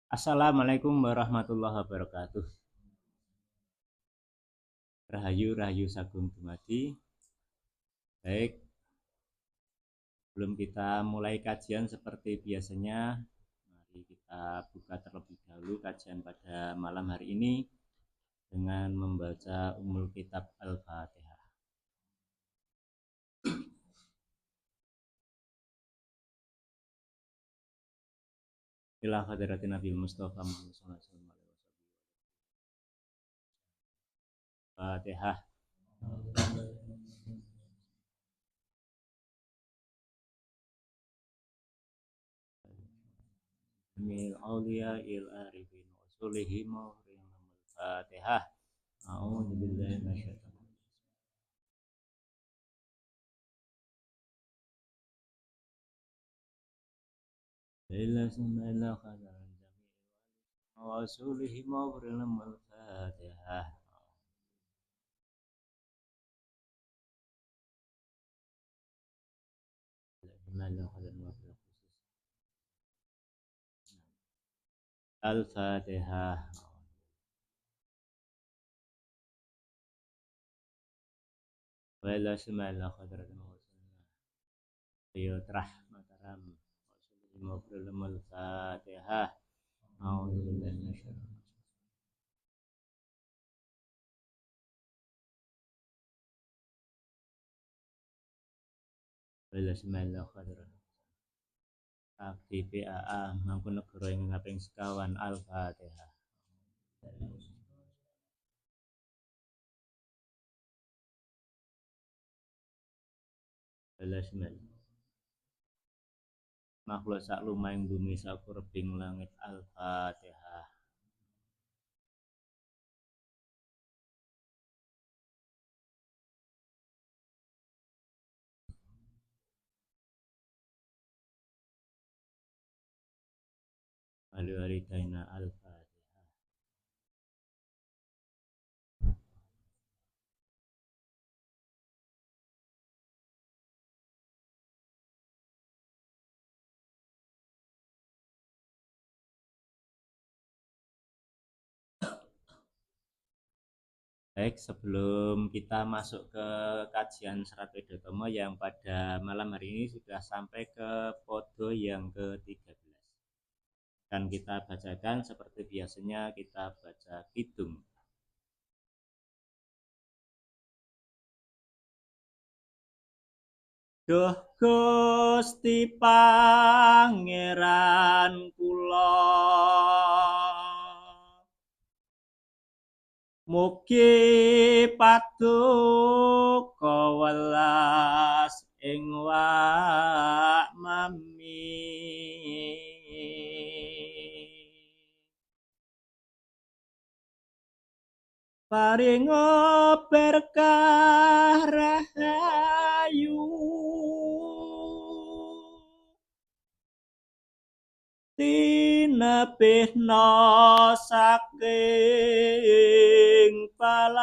Assalamualaikum warahmatullahi wabarakatuh. Rahayu Rahayu Sagung Dumadi. Baik, sebelum kita mulai kajian seperti biasanya, mari kita buka terlebih dahulu kajian pada malam hari ini dengan membaca Ummul Kitab Al-Fatihah. Ila hadratin Nabi Mustafa Muhammad sallallahu alaihi wasallam. Fatihah. Mil auliya il arifin usulihim Fatihah. A'udzu billahi minasyaitonir rajim. Illa sunnah khadaran jami'in wa usulihim Fatihah. Al-Fatihah. Wa ila suma'ila khadratin wa sunnah Yutrah mataram wa usulihim Al-Fatihah. A'udzu billahi minasyaitonir rajim. Wa ila suma'ila khadratin aktivi AA mangku negara ing ngaping sekawan Al-Fatihah. Wala semal makhluk sak lumahing bumi sakurbing langit Al-Fatihah. Al-Waridaina Al-Fatihah. Baik, sebelum kita masuk ke kajian Serat Widotomo yang pada malam hari ini sudah sampai ke podo yang ke-13. Dan kita bacakan seperti biasanya kita baca kidung. Duh Gusti Pangeran kula, mugi paduka welas ing mami. Paringa berkah rahayu tinebihna saking palak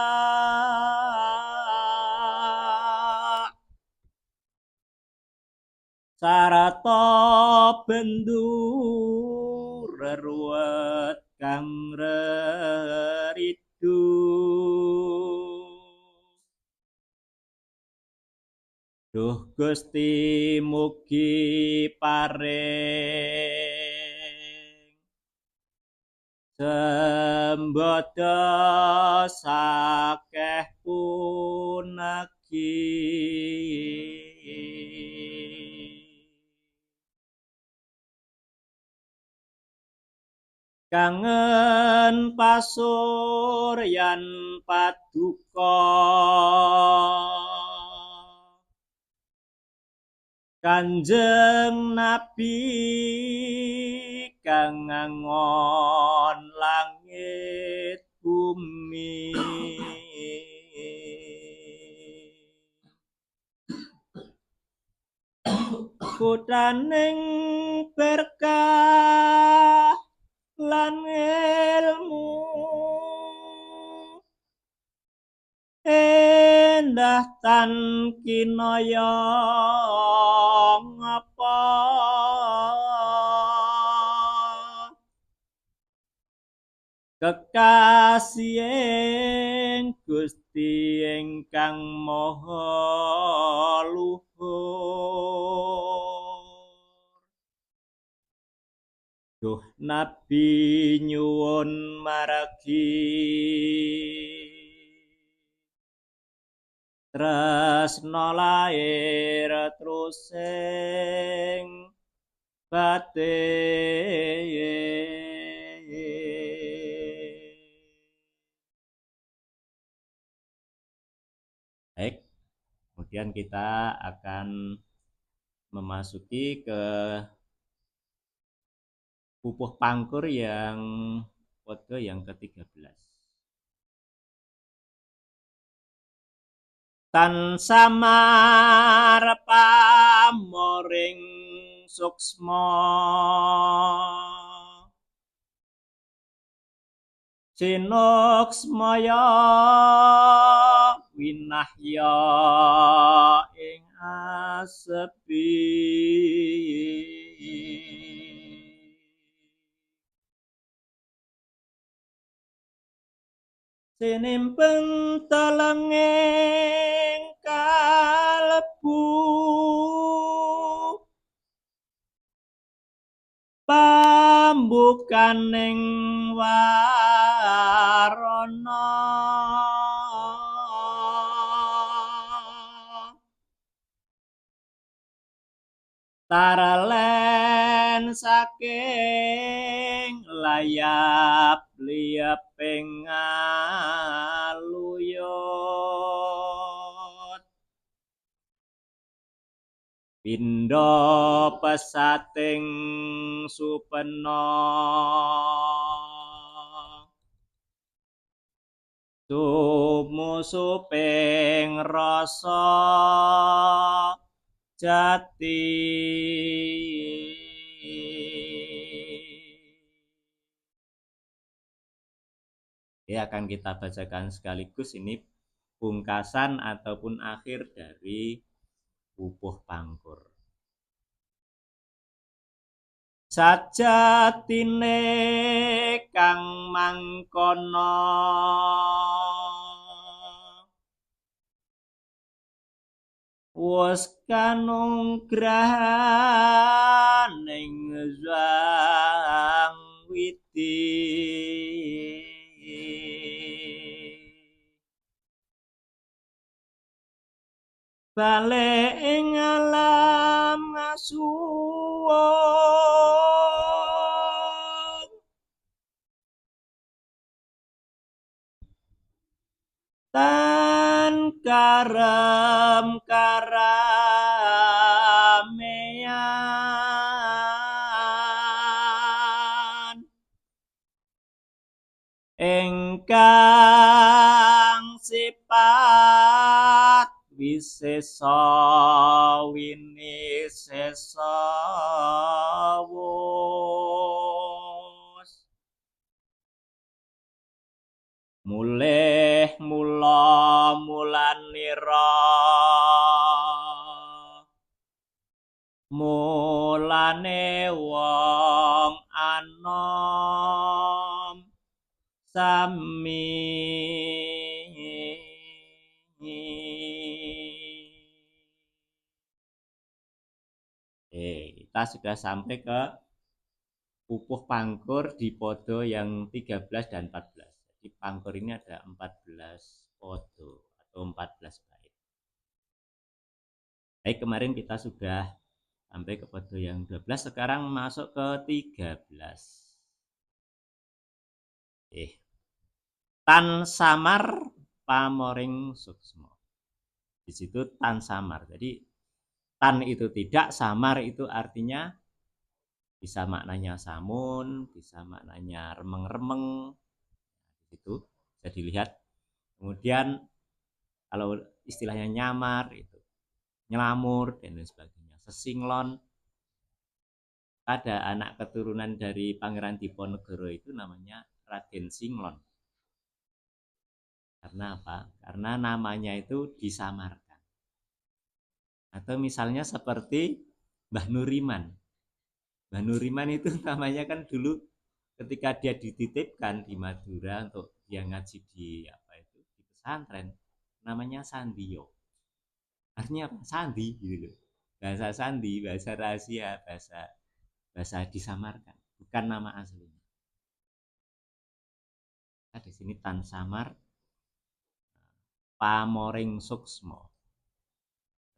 sarata bendu reruwet kang reridu. Duh Gusti mugi paring sembada sakeh punagi kangen pasuryan paduka Kanjeng Nabi kang ngangon langit bumi. Kudaning berkah lan ilmu endah tan kinaya ngapa kekasih Gusti ingkang maha luhur. Duh Nabi nyuwun margi tresna lair trusing batin. Baik, kemudian kita akan memasuki ke pupuh pangkur yang kode yang ke-13. Tan samar pamoring suksma sinuksmaya winahya ing asepi sinimpeng telenging kalbu pambukaning warana taralen saking layap lieping aluyut pindha pesating supena tumusuping rasa jati. Ya, akan kita bacakan sekaligus ini pungkasan ataupun akhir dari pupuh pangkur. Sajatine kang mangkono wis kanunggrahaning Sang Widi balik ing alam ngasuwung tan karem karamean ingkang sipat wisesa winisesa wus mulih mula mulanira mulane wong anom sami kita sudah sampai ke pupuh pangkur di podo yang 13 dan 14. Jadi pangkur ini ada 14 podo atau 14 bait. Baik, kemarin kita sudah sampai ke podo yang 12, sekarang masuk ke 13. Tan samar pamoring suksma. Di situ tan samar. Jadi tan itu tidak, samar itu artinya bisa maknanya samun, bisa maknanya remeng-remeng. Itu bisa dilihat. Kemudian kalau istilahnya nyamar itu nyelamur dan lain sebagainya. Sesinglon. Ada anak keturunan dari Pangeran Diponegoro itu namanya Raden Singlon. Karena apa? Karena namanya itu disamarkan. Atau misalnya seperti Mbah Nuriman. Mbah Nuriman itu namanya kan dulu ketika dia dititipkan di Madura untuk dia ngaji di di pesantren, namanya Sandio. Artinya apa? Sandi gitu loh. Bahasa sandi, bahasa rahasia, bahasa bahasa disamarkan, bukan nama aslinya. Nah, di sini Tan Samar Pamoring Suksmo.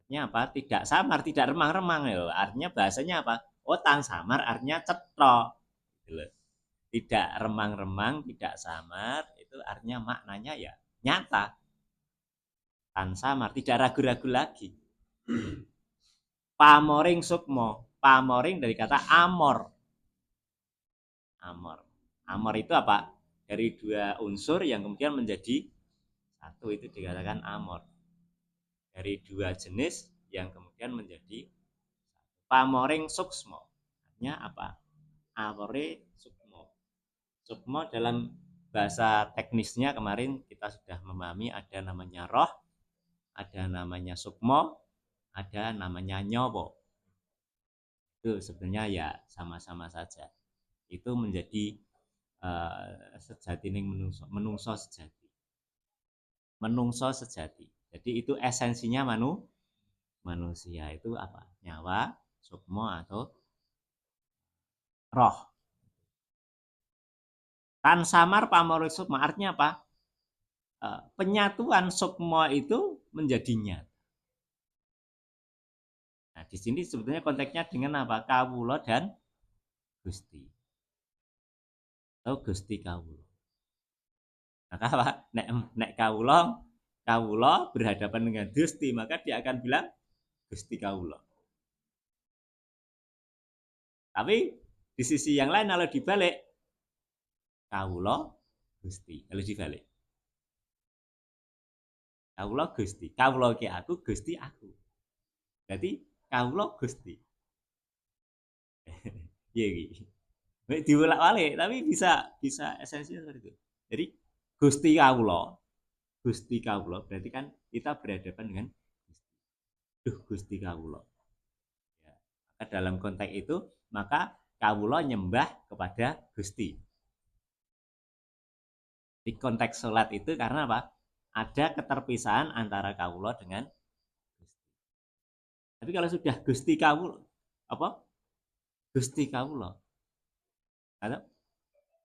Artinya apa? Tidak samar, tidak remang-remang ya. Artinya bahasanya apa? Oh, Tan Samar artinya cetok. Gitu. Tidak remang-remang, tidak samar, itu artinya maknanya ya nyata. Tan Samar, tidak ragu-ragu lagi. Pamoring Sukmo. Pamoring dari kata amor. Amor. Amor itu apa? Dari dua unsur yang kemudian menjadi satu, itu dikatakan amor. Dari dua jenis yang kemudian menjadi pamoring suksmo. Artinya apa? Amore sukmo. Sukmo dalam bahasa teknisnya kemarin kita sudah memahami ada namanya roh, ada namanya sukmo, ada namanya nyowo. Itu sebenarnya ya sama-sama saja. Itu menjadi sejati ning menungso sejati. Menungso sejati. Jadi itu esensinya manusia itu apa? Nyawa, sukmo atau roh. Tan samar pamori sukmo artinya apa? Penyatuan sukmo itu menjadi nyata. Nah, di sini sebetulnya konteksnya dengan apa? Kawulo dan Gusti. Atau Gusti Kawulo. Maka apa? Nek Kawulo berhadapan dengan Gusti, maka dia akan bilang Gusti Kawulo. Tapi di sisi yang lain kalau dibalik, Kawulo Gusti. Kalau dibalik, Kawulo Gusti. Kawulo ke aku, Gusti aku. Jadi Kawulo Gusti. Iya gitu. Dibolak-balik, tapi bisa esensinya seperti itu. Jadi Gusti Kawulo berarti kan kita berhadapan dengan Gusti. Duh Gusti Kawulo. Ya. Maka dalam konteks itu maka Kawulo nyembah kepada Gusti. Di konteks sholat itu karena apa? Ada keterpisahan antara Kawulo dengan Gusti. Tapi kalau sudah Gusti Kawulo, apa? Gusti Kawulo, atau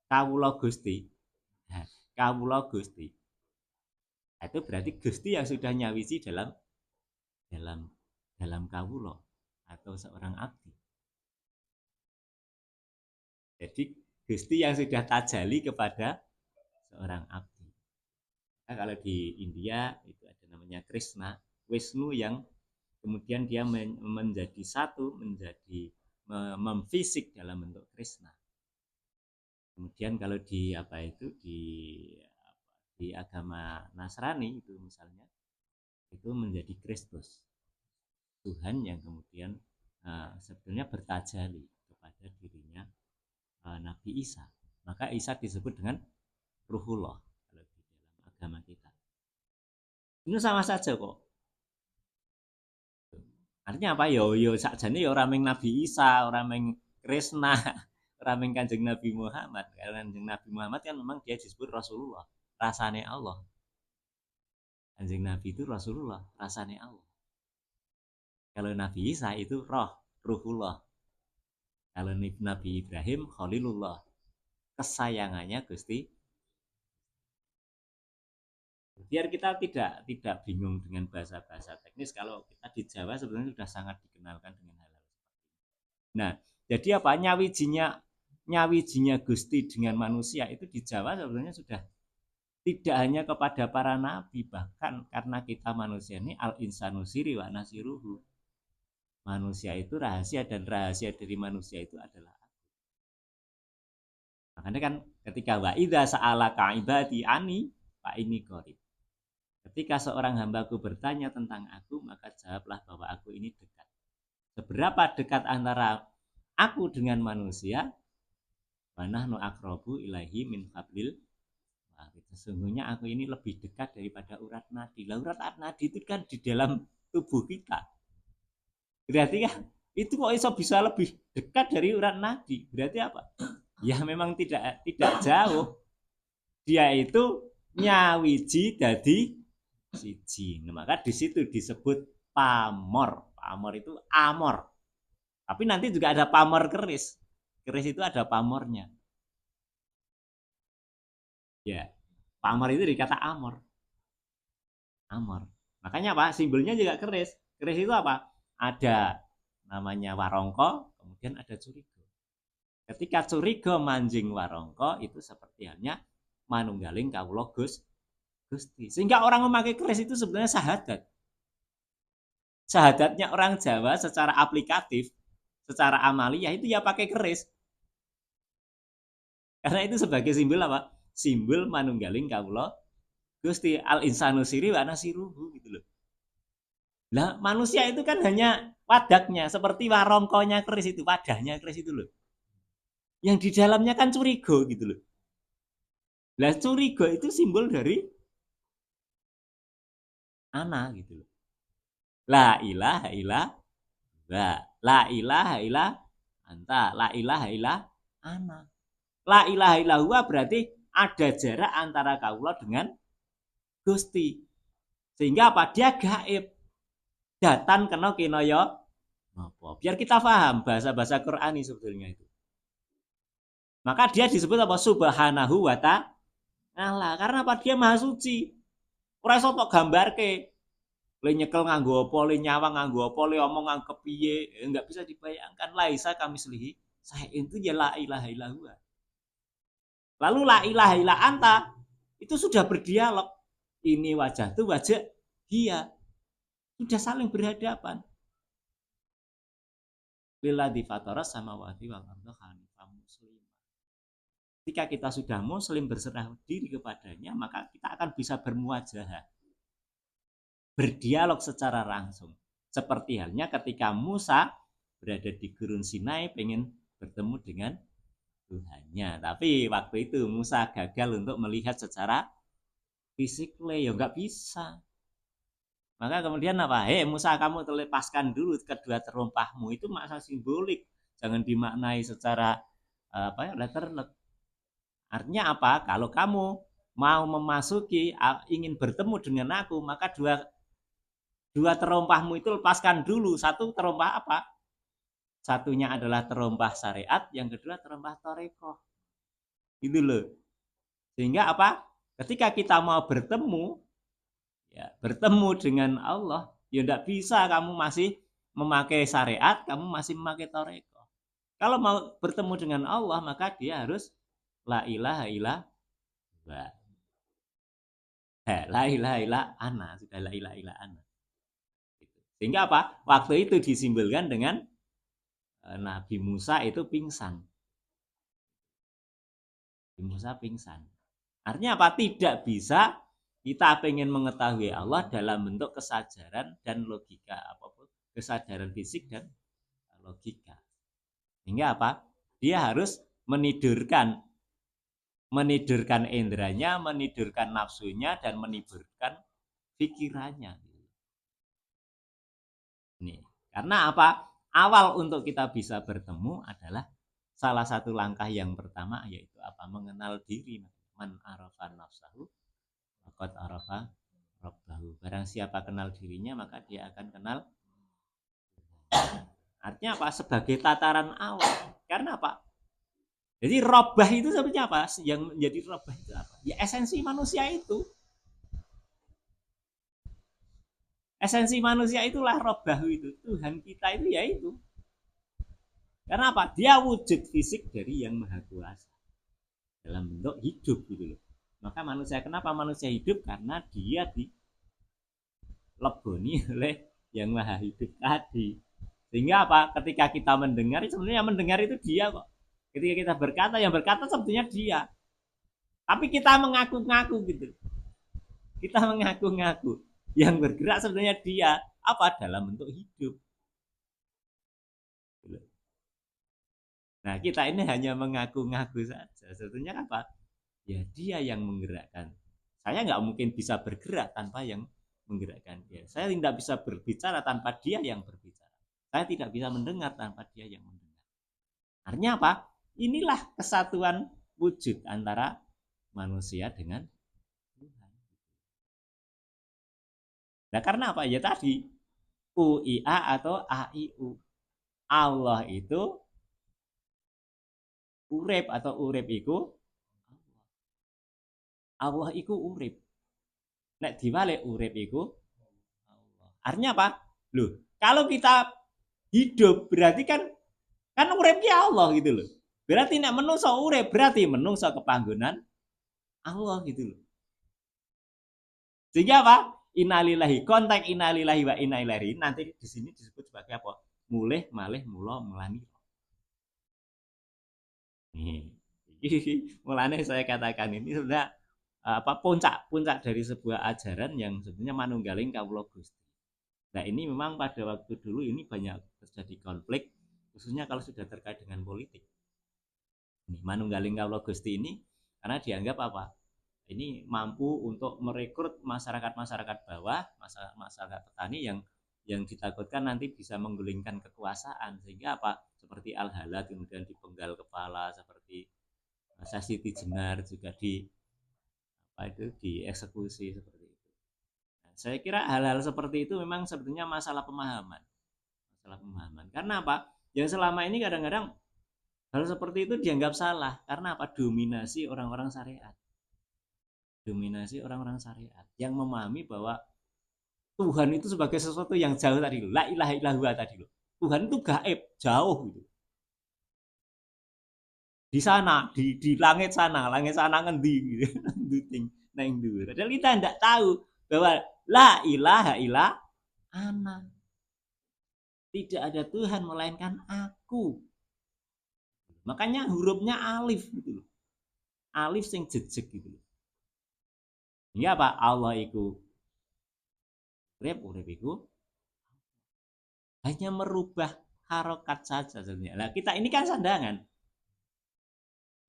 Kawulo Gusti, nah, Kawulo Gusti, itu berarti Gusti yang sudah nyawisi dalam dalam Kawulo atau seorang abdi. Jadi Gusti yang sudah tajali kepada seorang abdi. Nah, kalau di India itu ada namanya Krishna, Wisnu yang kemudian dia menjadi satu, menjadi memfisik dalam bentuk Krishna. Kemudian kalau di apa itu di agama Nasrani itu misalnya itu menjadi Kristus, Tuhan yang kemudian sebetulnya bertajali kepada dirinya Nabi Isa. Maka Isa disebut dengan Ruhullah kalau di dalam agama kita. Ini sama saja kok. Artinya apa? Yo sakjane yo ora ming Nabi Isa, ora ming Krishna, ora ming Kanjeng Nabi Muhammad. Karena Kanjeng Nabi Muhammad kan memang dia disebut Rasulullah, rasane Allah. Kanjeng Nabi itu Rasulullah, rasane Allah. Kalau Nabi Isa itu Ruhullah. Kalau Nabi Ibrahim Khalilullah, kesayangannya Gusti. Biar kita tidak bingung dengan bahasa-bahasa teknis, kalau kita di Jawa sebenarnya sudah sangat dikenalkan dengan hal-hal seperti ini. Nah, jadi apa? Nyawijinya Gusti dengan manusia itu di Jawa sebenarnya sudah tidak hanya kepada para nabi, bahkan karena kita manusia ini al insanu siri wa nasiruhu. Manusia itu rahasia dan rahasia dari manusia itu adalah aku. Makanya kan ketika wa idza sa'alaka ibadi ani fa ini qarib. Ketika seorang hambaku bertanya tentang aku, maka jawablah bahwa aku ini dekat. Seberapa dekat antara aku dengan manusia? Wa nahnu aqrabu ilaihi min hablil warid. Sesungguhnya aku ini lebih dekat daripada urat nadi. Lah urat nadi itu kan di dalam tubuh kita. Berarti kan itu kok bisa lebih dekat dari urat nadi. Berarti apa? Ya memang tidak jauh. Dia itu nyawiji dadi siji. Nah, maka di situ disebut pamor. Pamor itu amor. Tapi nanti juga ada pamor keris. Keris itu ada pamornya. Ya, pamor itu dikata amor. Amor. Makanya apa? Simbolnya juga keris. Keris itu apa? Ada namanya warongko, kemudian ada curiga. Ketika curiga manjing warongko itu seperti halnya manunggaling kawula Gusti. Sehingga orang memakai keris itu sebenarnya syahadat. Syahadatnya orang Jawa secara aplikatif, secara amaliyah itu ya pakai keris. Karena itu sebagai simbol apa? Simbol manunggaling kawula Gusti, al insanu siri wa nasiruhu gitu loh. Nah, manusia itu kan hanya wadaknya, seperti warongkonya keris itu, wadahnya keris itu loh. Yang di dalamnya kan curiga gitu loh. Lah curiga itu simbol dari ana gitu loh. La ilaha illallah, la ilaha illallah anta, la ilaha illallah ana. La ilaha illallah berarti ada jarak antara kaula dengan Gusti. Sehingga apa? Dia gaib. Datan kena kinaya apa? Biar kita paham bahasa-bahasa Qur'ani sebetulnya itu. Maka dia disebut apa? Subhanahu wa ta'ala. Karena apa? Dia maha suci. Ora iso tok gambarke. Le nyekel nganggo apa, le nyawang nganggo apa, le omong nganggo piye, enggak bisa dibayangkan. Laisa kami selihi. Saya itu ya la ilaha illallah. Lalu la ilaha illa anta itu sudah berdialog. Ini wajah tuh wajah dia. Sudah saling berhadapan. Lilladzi fatara samawati wal arda hanifan muslim. Ketika kita sudah muslim berserah diri kepadanya, maka kita akan bisa bermuajahah, berdialog secara langsung. Seperti halnya ketika Musa berada di Gurun Sinai pengen bertemu dengan Tuhannya. Tapi waktu itu Musa gagal untuk melihat secara fisik, ya nggak bisa. Maka kemudian apa? Musa, kamu lepaskan dulu kedua terompahmu. Itu makna simbolik. Jangan dimaknai secara letterlek. Artinya apa? Kalau kamu mau memasuki, ingin bertemu dengan aku, maka dua terompahmu itu lepaskan dulu. Satu terompah apa? Satunya adalah terompah syariat, yang kedua terompah toreko. Gitu loh. Sehingga apa? Ketika kita mau bertemu, ya bertemu dengan Allah, ya tidak bisa kamu masih memakai syariat, kamu masih memakai toreko. Kalau mau bertemu dengan Allah, maka dia harus la ilaha illallah. La ilaha illa ana, sudah la ilaha illa ana. Sehingga apa? Waktu itu disimbolkan dengan Nabi Musa itu pingsan. Nabi Musa pingsan. Artinya apa? Tidak bisa kita pengen mengetahui Allah dalam bentuk kesadaran dan logika apapun, kesadaran fisik dan logika. Sehingga apa? Dia harus menidurkan indranya, menidurkan nafsunya, dan menidurkan pikirannya. Nih, karena apa? Awal untuk kita bisa bertemu adalah salah satu langkah yang pertama yaitu apa? Mengenal diri. Man arafa nafsahu faqad arafa rabbahu. Barang siapa kenal dirinya maka dia akan kenal. Artinya apa? Sebagai tataran awal. Karena apa? Jadi robah itu sebenarnya apa? Yang menjadi robah itu apa? Ya esensi manusia itu. Esensi manusia itulah robahu itu. Tuhan kita itu ya itu. Karena apa? Dia wujud fisik dari yang maha kuasa. Dalam bentuk hidup gitu loh. Maka manusia, kenapa manusia hidup? Karena dia dileboni oleh yang maha hidup tadi. Sehingga apa? Ketika kita mendengar, sebenarnya mendengar itu dia kok. Ketika kita berkata, yang berkata sebetulnya dia. Tapi kita mengaku-ngaku gitu. Kita mengaku-ngaku. Yang bergerak sebenarnya dia. Apa? Dalam bentuk hidup. Nah, kita ini hanya mengaku-ngaku saja. Sebetulnya apa? Ya dia yang menggerakkan. Saya nggak mungkin bisa bergerak tanpa yang menggerakkan dia. Saya tidak bisa berbicara tanpa dia yang berbicara. Saya tidak bisa mendengar tanpa dia yang mendengar. Artinya apa? Inilah kesatuan wujud antara manusia dengan Tuhan. Nah, karena apa? Ya tadi UIA atau AIU. Allah itu urip atau urip iku Allah iku urip. Nek diwalik urip iku Allah. Artinya apa? Loh, kalau kita hidup berarti kan uripnya Allah gitu loh. Berarti nek menungso urip berarti menungso kepanggonan Allah gitu loh. Sehingga apa? Innalillahi, konteks innalillahi wa inna ilaihi nanti di sini disebut sebagai apa? Mulih, malih, mulo, melani. Nih, mulanya saya katakan ini sudah apa puncak dari sebuah ajaran yang sebenarnya manunggaling kawula Gusti. Nah, ini memang pada waktu dulu ini banyak terjadi konflik khususnya kalau sudah terkait dengan politik. Ini manunggaling kawula Gusti ini karena dianggap apa? Ini mampu untuk merekrut masyarakat-masyarakat bawah, masyarakat petani yang ditakutkan nanti bisa menggulingkan kekuasaan sehingga apa? Seperti Al-Halad kemudian dipenggal kepala, seperti Sasiti Jenar juga apa itu dieksekusi seperti itu. Nah, saya kira hal-hal seperti itu memang sebetulnya masalah pemahaman. Masalah pemahaman. Karena apa? Yang selama ini kadang-kadang hal seperti itu dianggap salah karena apa? Dominasi orang-orang syariat. Dominasi orang-orang syariat yang memahami bahwa Tuhan itu sebagai sesuatu yang jauh tadi loh. La ilaha illallah tadi loh. Tuhan itu gaib, jauh gitu. Di sana, di langit sana ngendi gitu. Duting neng dhuwur. Padahal kita tidak tahu bahwa la ilaha illa ana. Tidak ada Tuhan melainkan aku. Makanya hurufnya alif gitu loh. Alif sing jejeg gitu loh. Hingga apa? Allah iku urip iku hanya merubah harokat saja sebenarnya. Nah, kita ini kan sandangan.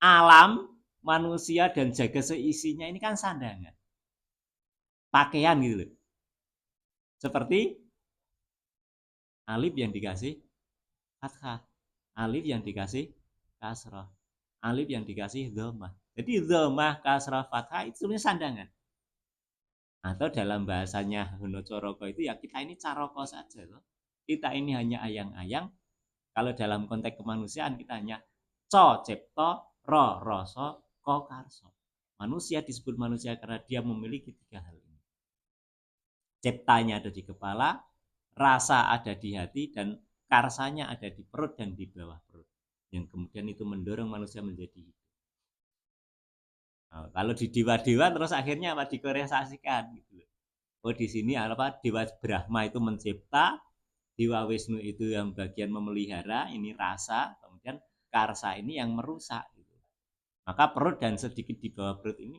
Alam, manusia dan jaga seisinya ini kan sandangan. Pakaian gitu loh. Seperti alif yang dikasih fathah, alif yang dikasih kasrah, alif yang dikasih dhammah. Jadi dhammah, kasrah, fathah itu sebenarnya sandangan. Atau dalam bahasanya Hono Coroko itu ya kita ini caroko saja loh. Kita ini hanya ayang-ayang. Kalau dalam konteks kemanusiaan kita hanya co cipto, ro roso, ko karso. Manusia disebut manusia karena dia memiliki tiga hal ini. Ciptanya ada di kepala, rasa ada di hati, dan karsanya ada di perut dan di bawah perut. Yang kemudian itu mendorong manusia menjadi hidup. Nah, kalau di dewa-dewa terus akhirnya apa dikorealisasikan gitu. Oh di sini apa dewa Brahma itu mencipta, dewa Wisnu itu yang bagian memelihara, ini rasa, kemudian karsa ini yang merusak. Gitu. Maka perut dan sedikit di bawah perut ini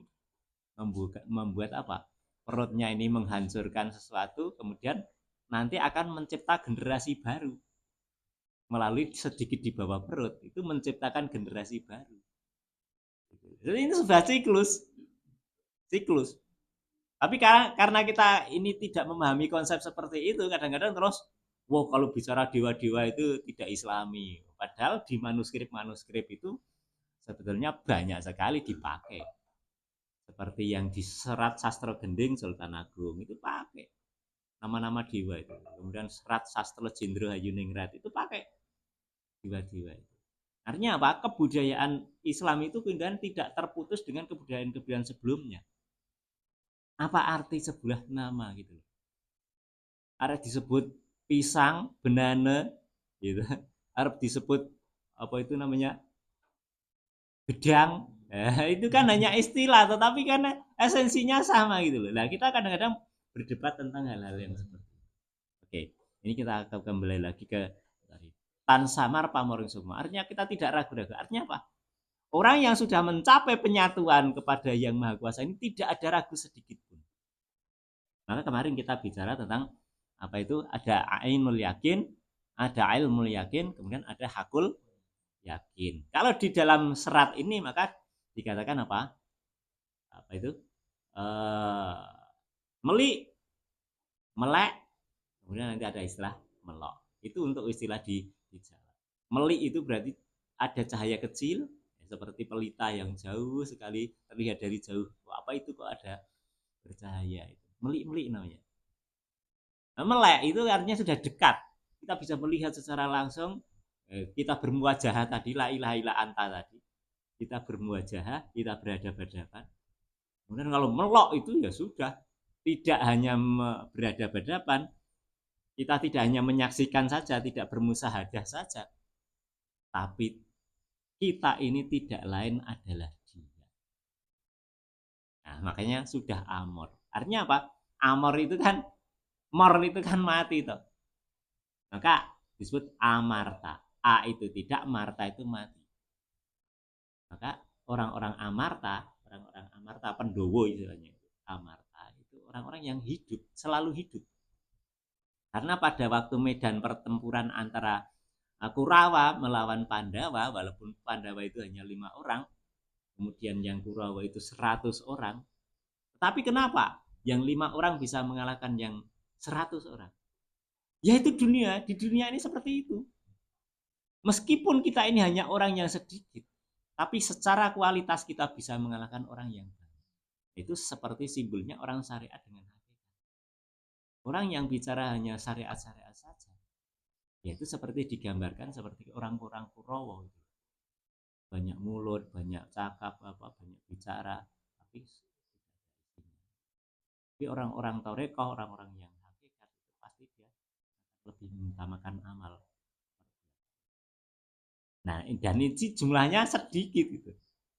membuat apa? Perutnya ini menghancurkan sesuatu, kemudian nanti akan mencipta generasi baru melalui sedikit di bawah perut itu menciptakan generasi baru. Jadi ini sudah siklus. Tapi karena kita ini tidak memahami konsep seperti itu, kadang-kadang terus, wow kalau bicara dewa-dewa itu tidak Islami. Padahal di manuskrip itu sebetulnya banyak sekali dipakai. Seperti yang di serat sastra gending Sultan Agung itu pakai nama-nama dewa itu. Kemudian serat sastra Jendro Hayuningrat itu pakai dewa-dewa itu. Artinya apa? Kebudayaan Islam itu kemudian tidak terputus dengan kebudayaan-kebudayaan sebelumnya. Apa arti sebuah nama gitu? Arep disebut pisang, banana, gitu. Arep disebut apa itu namanya gedang. Itu kan hanya istilah, tetapi karena esensinya sama gitu loh. Nah kita kadang-kadang berdebat tentang hal-hal yang seperti itu. Oke, ini kita akan kembali lagi ke tadi. Tan samar pamoring semua. Artinya kita tidak ragu-ragu. Artinya apa? Orang yang sudah mencapai penyatuan kepada Yang Maha Kuasa ini tidak ada ragu sedikit pun. Maka kemarin kita bicara tentang apa itu ada ainul yakin, ada ilmul yakin, kemudian ada hakul yakin. Kalau di dalam serat ini maka dikatakan apa? Apa itu? Meli, melek, kemudian nanti ada istilah melok. Itu untuk istilah di jalan. Meli itu berarti ada cahaya kecil seperti pelita yang jauh sekali terlihat dari jauh. Apa itu kok ada bercahaya itu? Melik-melik namanya. Nah, melek itu artinya sudah dekat. Kita bisa melihat secara langsung. Kita bermuajah tadi, la ilaha illa anta tadi. Kita bermuajah, kita berhadapan-hadapan. Kemudian kalau melok itu ya sudah, tidak hanya berhadapan-hadapan, kita tidak hanya menyaksikan saja, tidak bermusahadah saja, tapi kita ini tidak lain adalah dia. Nah, makanya sudah amor. Artinya apa? Amor itu kan, mor itu kan mati toh. Maka disebut amarta. A itu tidak, marta itu mati. Maka orang-orang amarta pendowo istilahnya, amarta itu orang-orang yang hidup, selalu hidup. Karena pada waktu medan pertempuran antara Kurawa melawan Pandawa, walaupun Pandawa itu hanya 5 orang, kemudian yang Kurawa itu 100 orang. Tapi kenapa yang 5 orang bisa mengalahkan yang 100 orang? Ya itu dunia, di dunia ini seperti itu. Meskipun kita ini hanya orang yang sedikit, tapi secara kualitas kita bisa mengalahkan orang yang banyak. Itu seperti simbolnya orang syariat dengan hakikat. Orang yang bicara hanya syariat-syariat saja, yaitu seperti digambarkan seperti orang-orang Kurawa itu. Banyak mulut, banyak cakap, banyak bicara, tapi orang-orang Torekoh, orang-orang yang hakikat itu pasti dia lebih mengutamakan amal. Nah, dan ini jumlahnya sedikit gitu.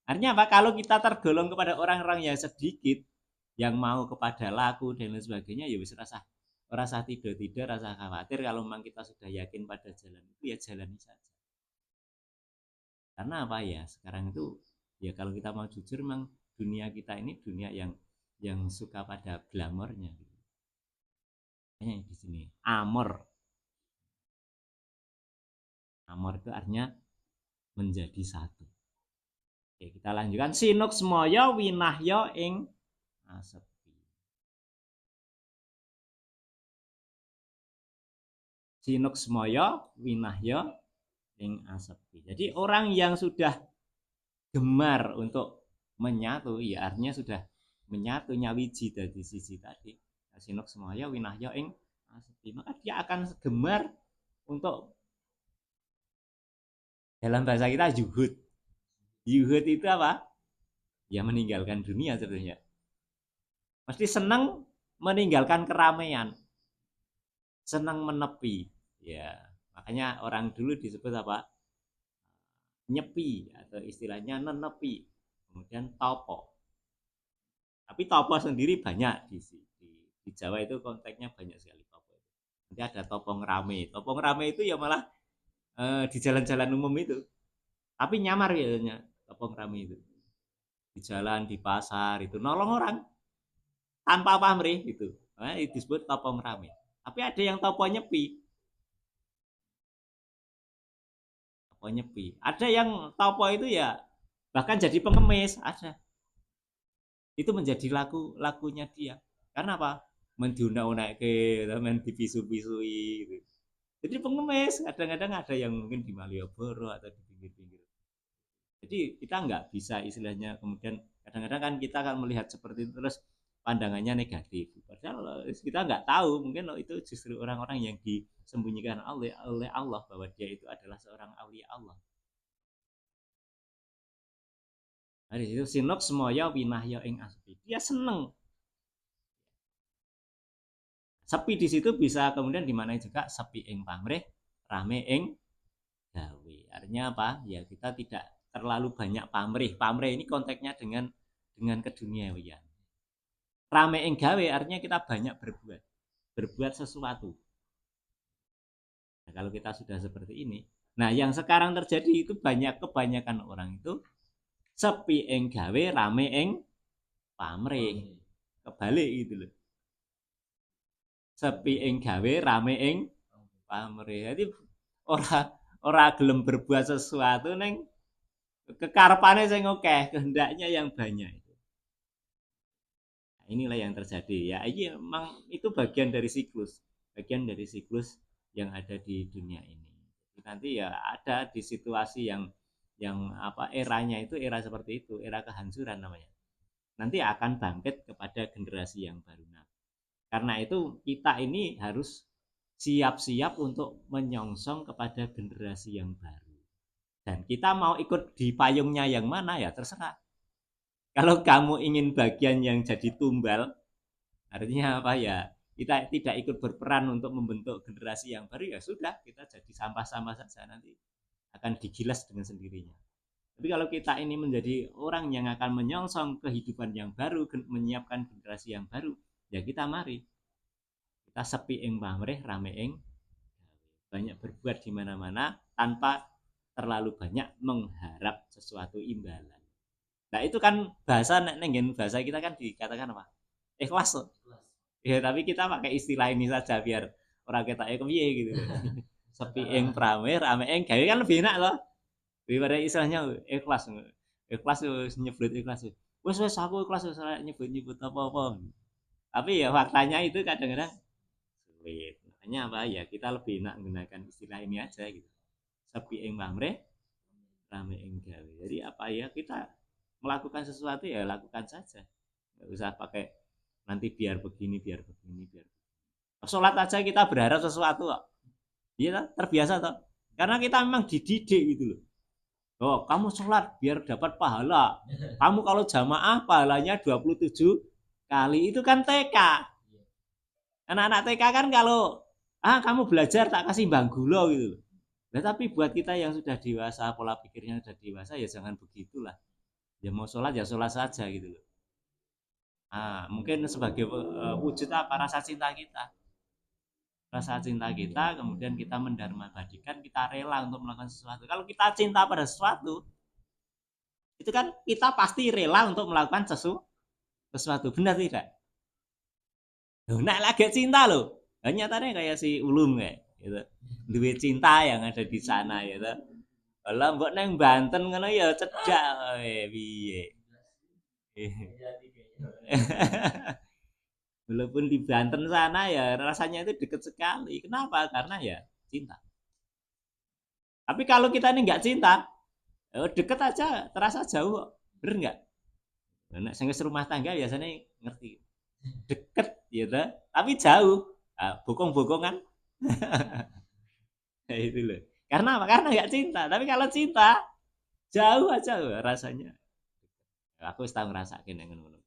Artinya apa? Kalau kita tergolong kepada orang-orang yang sedikit, yang mau kepada laku dan lain sebagainya, ya wis rasa tidak, rasa khawatir. Kalau memang kita sudah yakin pada jalan itu, ya jalani saja. Karena apa ya? Sekarang itu ya kalau kita mau jujur, memang dunia kita ini dunia yang suka pada glamornya. Hanya di sini amor. Amor itu artinya menjadi satu. Oke, kita lanjutkan. Sinuk semoyo winahyo ing asepi. Sinuk semoyo winahyo ing asepi. Jadi orang yang sudah gemar untuk menyatu, ya artinya sudah menyatu nyawiji dari sisi tadi. Sinuk semoyo winahyo ing asepi. Maka dia akan gemar untuk, dalam bahasa kita, yuhud. Yuhud itu apa? Ya meninggalkan dunia sebenarnya. Mesti senang meninggalkan keramaian, senang menepi. Ya, makanya orang dulu disebut apa? Nyepi atau istilahnya nenepi. Kemudian topo. Tapi topo sendiri banyak di Jawa itu konteksnya banyak sekali topo. Nanti ada topo ngerame. Topo ngerame itu ya malah di jalan-jalan umum itu. Tapi nyamar ya topo ngerame itu. Di jalan, di pasar itu nolong orang tanpa pamrih gitu. Nah, itu disebut topo ngerame. Tapi ada yang topo nyepi. Topo nyepi. Ada yang topo itu ya bahkan jadi pengemis, ada. Itu menjadi lakunya dia. Karena apa? Mendiunak-unak ke, men dipisu-pisui gitu. Jadi pengemis, kadang-kadang ada yang mungkin di Malioboro atau di pinggir-pinggir. Jadi kita nggak bisa istilahnya kemudian kadang-kadang kan kita akan melihat seperti itu terus pandangannya negatif. Padahal kita nggak tahu mungkin itu justru orang-orang yang disembunyikan oleh Allah bahwa dia itu adalah seorang aulia Allah. Nah, di situ sinok semoyo winahyo ing aspi. Dia seneng. Sepi di situ bisa kemudian dimaknai juga sepi ing pamrih, rame ing gawe. Artinya apa? Ya kita tidak terlalu banyak pamrih. Pamrih ini konteksnya dengan keduniawian. Rame ing gawe artinya kita banyak berbuat sesuatu. Nah, kalau kita sudah seperti ini, nah yang sekarang terjadi itu kebanyakan orang itu sepi ing gawe, rame ing pamrih. Kebalik gitu loh. Sepi ing gawe, rame ing pamrih. Jadi ora gelem berbuat sesuatu neng kekarepane sing akeh, kehendaknya yang banyak. Nah, inilah yang terjadi ya. Ini memang itu bagian dari siklus yang ada di dunia ini. Nanti ya ada di situasi yang yang apa eranya itu era seperti itu, era kehancuran namanya. Nanti akan bangkit kepada generasi yang baru. Nah, karena itu kita ini harus siap-siap untuk menyongsong kepada generasi yang baru. Dan kita mau ikut di payungnya yang mana ya terserah. Kalau kamu ingin bagian yang jadi tumbal, artinya apa ya? Kita tidak ikut berperan untuk membentuk generasi yang baru ya sudah, kita jadi sampah-sampah saja, nanti akan digilas dengan sendirinya. Tapi kalau kita ini menjadi orang yang akan menyongsong kehidupan yang baru, menyiapkan generasi yang baru, ya kita mari. Kita sepi ing pamrih, rame ing banyak berbuat di mana-mana tanpa terlalu banyak mengharap sesuatu imbalan. Nah itu kan bahasa nengen bahasa kita kan dikatakan apa? Ikhlas loh. Ya tapi kita pakai istilah ini saja biar orang kita piye gitu. Sepi ing prame rame ing gawe kan lebih enak loh. Daripada istilahnya ikhlas. Ikhlas nyebut ikhlas. Wes aku ikhlas wis nyebut apa-apa. Tapi ya faktanya itu kadang-kadang sulit. Makanya apa ya kita lebih enak menggunakan istilah ini aja gitu. Sepi ing pamrih rame ing gawe. Jadi apa ya kita melakukan sesuatu ya lakukan saja. Nggak usah pakai nanti biar begini biar begini biar sholat aja kita berharap sesuatu kok. Iya terbiasa toh. Karena kita memang dididik gitu loh. Oh, kamu sholat biar dapat pahala. Kamu kalau jamaah pahalanya 27 kali itu kan TK. Anak-anak TK kan kalau kamu belajar tak kasih bang gula gitu. Nah, tapi buat kita yang sudah dewasa, pola pikirnya sudah dewasa ya jangan begitulah. Ya mau sholat ya sholat saja gitu loh. Mungkin sebagai wujud apa rasa cinta kita. Rasa cinta kita, kemudian kita mendarmabadikan, kita rela untuk melakukan sesuatu. Kalau kita cinta pada sesuatu, itu kan kita pasti rela untuk melakukan sesuatu. Benar tidak? Loh, nah lagi cinta loh. Nyatanya kayak si Ulum kayak gitu. Duit cinta yang ada di sana gitu. Kalau mbok neng Banten ngono ya cedak piye. Walaupun di Banten sana ya rasanya itu dekat sekali. Kenapa? Karena ya cinta. Tapi kalau kita ini nggak cinta, deket aja terasa jauh. Bener nggak? Nah, saya rumah tangga biasanya ngerti. Deket gitu, tapi jauh. Bokong-bokongan. Nah, itu loh. Karena apa? Karena nggak cinta. Tapi kalau cinta, jauh aja rasanya. Aku tahu ngerasain yang ngono.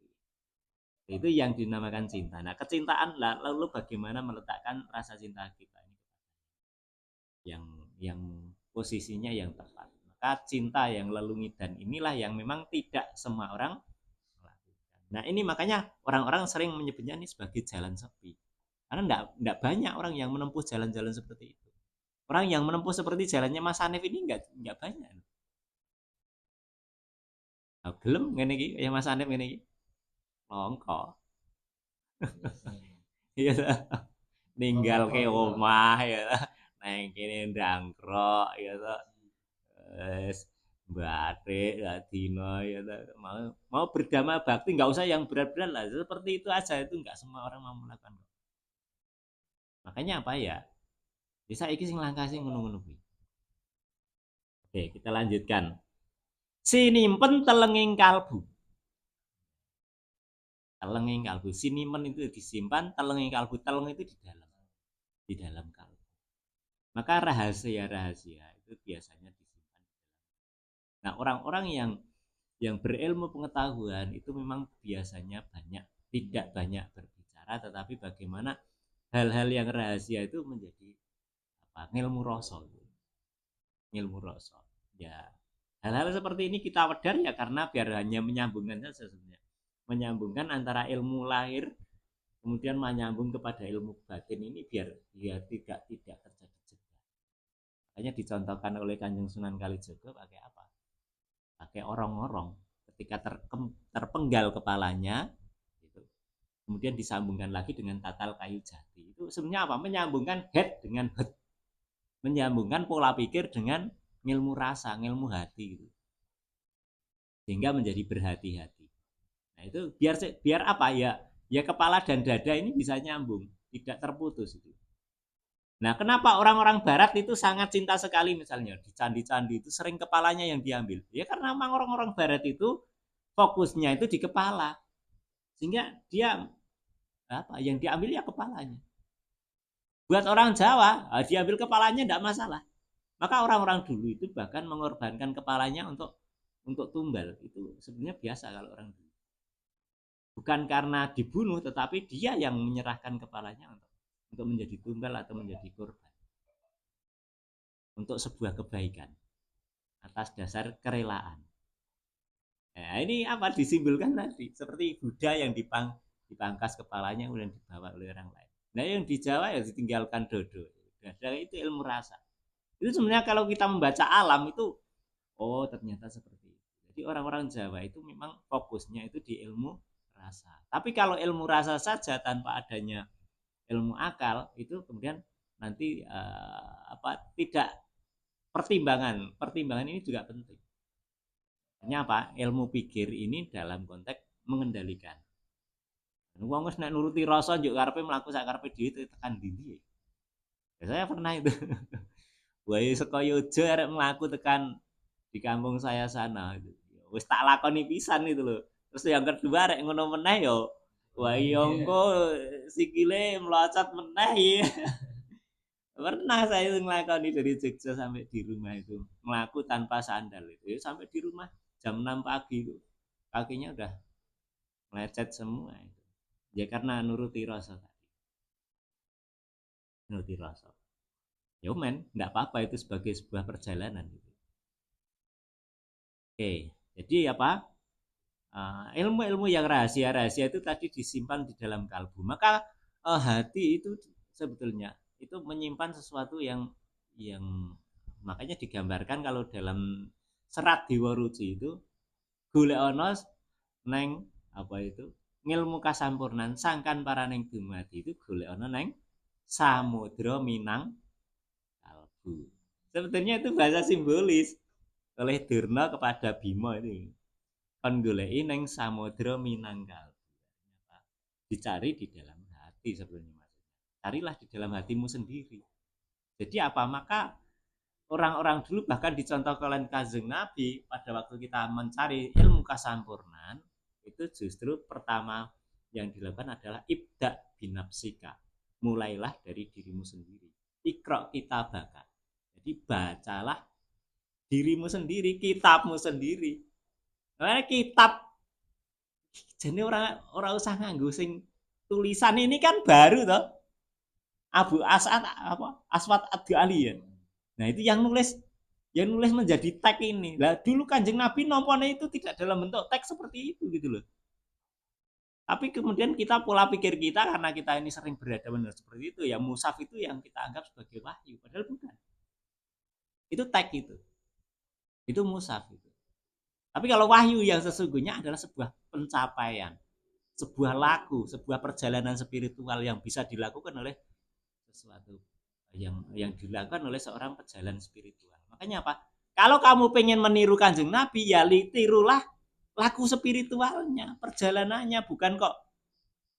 Itu yang dinamakan cinta. Nah, kecintaan lalu bagaimana meletakkan rasa cinta kita ini yang posisinya yang tepat. Maka cinta yang lelungi dan inilah yang memang tidak semua orang melakukan. Nah, ini makanya orang-orang sering menyebutnya ini sebagai jalan sepi. Karena enggak banyak orang yang menempuh jalan-jalan seperti itu. Orang yang menempuh seperti jalannya Mas Hanif ini enggak banyak. Nah, gelem ngene iki ya Mas Hanif ngene iki. Longko. Iya ninggal ke omah ya neng kene ndangkrok ya to wis batik dino ya to mau berdama bakti nggak usah yang berat-berat lah seperti itu aja itu nggak semua orang mau melakukan makanya apa ya bisa iki sing langkah sing ngono-ngono kuwi oke kita lanjutkan sinimpen telenging kalbu telenging kalbu sinimpen itu disimpan telenging kalbu teleng itu di dalam kalbu maka rahasia-rahasia itu biasanya disimpan. Nah, orang-orang yang berilmu pengetahuan itu memang biasanya tidak banyak berbicara, tetapi bagaimana hal-hal yang rahasia itu menjadi apa? Ilmu rasul. Ilmu rasul. Ya, hal-hal seperti ini kita wedar ya karena biar hanya menyambungkan saja sebenarnya. Menyambungkan antara ilmu lahir kemudian menyambung kepada ilmu batin ini biar tidak terjadi jeda. Makanya dicontohkan oleh Kanjeng Sunan Kalijaga pakai apa? Pakai orong-orong ketika terpenggal kepalanya gitu. Kemudian disambungkan lagi dengan tatal kayu jati itu sebenarnya apa menyambungkan head dengan head menyambungkan pola pikir dengan ilmu rasa ilmu hati gitu. Sehingga menjadi berhati-hati nah itu biar apa ya kepala dan dada ini bisa nyambung tidak terputus itu Nah, kenapa orang-orang barat itu sangat cinta sekali misalnya di candi-candi itu sering kepalanya yang diambil? Ya karena memang orang-orang barat itu fokusnya itu di kepala. Sehingga dia apa yang diambil ya kepalanya. Buat orang Jawa, diambil kepalanya tidak masalah. Maka orang-orang dulu itu bahkan mengorbankan kepalanya untuk tumbal. Itu sebenarnya biasa kalau orang dulu. Bukan karena dibunuh, tetapi dia yang menyerahkan kepalanya untuk menjadi tumbal atau menjadi korban. Untuk sebuah kebaikan. Atas dasar kerelaan. Nah, ini apa disimbolkan tadi? Seperti Buddha yang dipangkas kepalanya kemudian dibawa oleh orang lain. Nah, yang di Jawa ya ditinggalkan dodo. Dada itu ilmu rasa. Itu sebenarnya kalau kita membaca alam itu, oh ternyata seperti itu. Jadi orang-orang Jawa itu memang fokusnya itu di ilmu rasa. Tapi kalau ilmu rasa saja tanpa adanya ilmu akal itu kemudian nanti tidak pertimbangan ini juga penting. Artinya apa? Ilmu pikir ini dalam konteks mengendalikan. Wong wis nek nuruti rasa njuk karepe mlaku sak karepe dhewe tekan ndi. Ya, saya pernah itu. Wae saka Yojo arek mlaku tekan di kampung saya sana itu. Wis tak lakoni pisan itu loh. Terus yang kedua arek ngono meneh yo. Wah iya engko sikile melocot meneh ya. Pernah saya itu ngelakoni dari Jogja sampai di rumah itu. Melaku tanpa sandal itu. Ya, sampai di rumah jam 6 pagi itu. Kakinya udah lecet semua itu. Ya karena nuruti rasa tadi. Nuruti rasa. Ya men, enggak apa-apa itu sebagai sebuah perjalanan gitu. Oke, jadi apa? Ilmu-ilmu yang rahasia-rahasia itu tadi disimpan di dalam kalbu. Maka hati itu sebetulnya itu menyimpan sesuatu yang makanya digambarkan kalau dalam serat Dewa Ruci itu golek ana neng apa itu ngilmu kasampurnan sangkan paraning dumadi itu golek ana neng samudra minang kalbu. Sebetulnya itu bahasa simbolis oleh Durna kepada Bima itu. Kon goleki ning samudra minangkal. Dicari di dalam hati sebenarnya maksudnya. Carilah di dalam hatimu sendiri. Jadi apa? Maka orang-orang dulu bahkan dicontohkan oleh Kanjeng Nabi pada waktu kita mencari ilmu kesampurnaan itu justru pertama yang dilakukan adalah ibda binafsika. Mulailah dari dirimu sendiri. Iqra kitabaka. Jadi bacalah dirimu sendiri, kitabmu sendiri. Karena kitab jadi orang usah nganggo sing tulisan ini kan baru toh. Abu As'ad apa? Aswad Ad-Ali ya. Nah, itu yang nulis menjadi teks ini. Lah dulu Kanjeng Nabi nompone itu tidak dalam bentuk teks seperti itu gitu loh. Tapi kemudian kita pola pikir kita karena kita ini sering berhadapan seperti itu ya mushaf itu yang kita anggap sebagai wahyu padahal bukan. Itu teks itu. Itu mushaf itu. Tapi kalau wahyu yang sesungguhnya adalah sebuah pencapaian, sebuah laku, sebuah perjalanan spiritual yang bisa dilakukan oleh sesuatu yang dilakukan oleh seorang pejalan spiritual. Makanya apa? Kalau kamu pengen meniru Kanjeng Nabi, ya tirulah laku spiritualnya, perjalanannya, bukan kok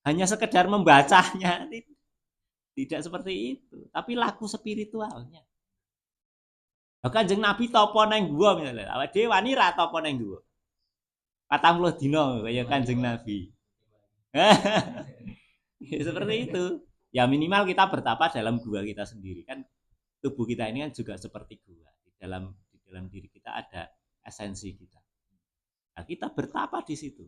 hanya sekedar membacanya. Tidak seperti itu, tapi laku spiritualnya. Kanjeng Nabi topo neng gua misalnya, awak dhewe wani ra topo neng gua. 40 dino kaya Kanjeng Nabi. Ya, seperti itu. Ya minimal kita bertapa dalam gua kita sendiri kan tubuh kita ini kan juga seperti gua. Di dalam diri kita ada esensi kita. Nah, kita bertapa di situ.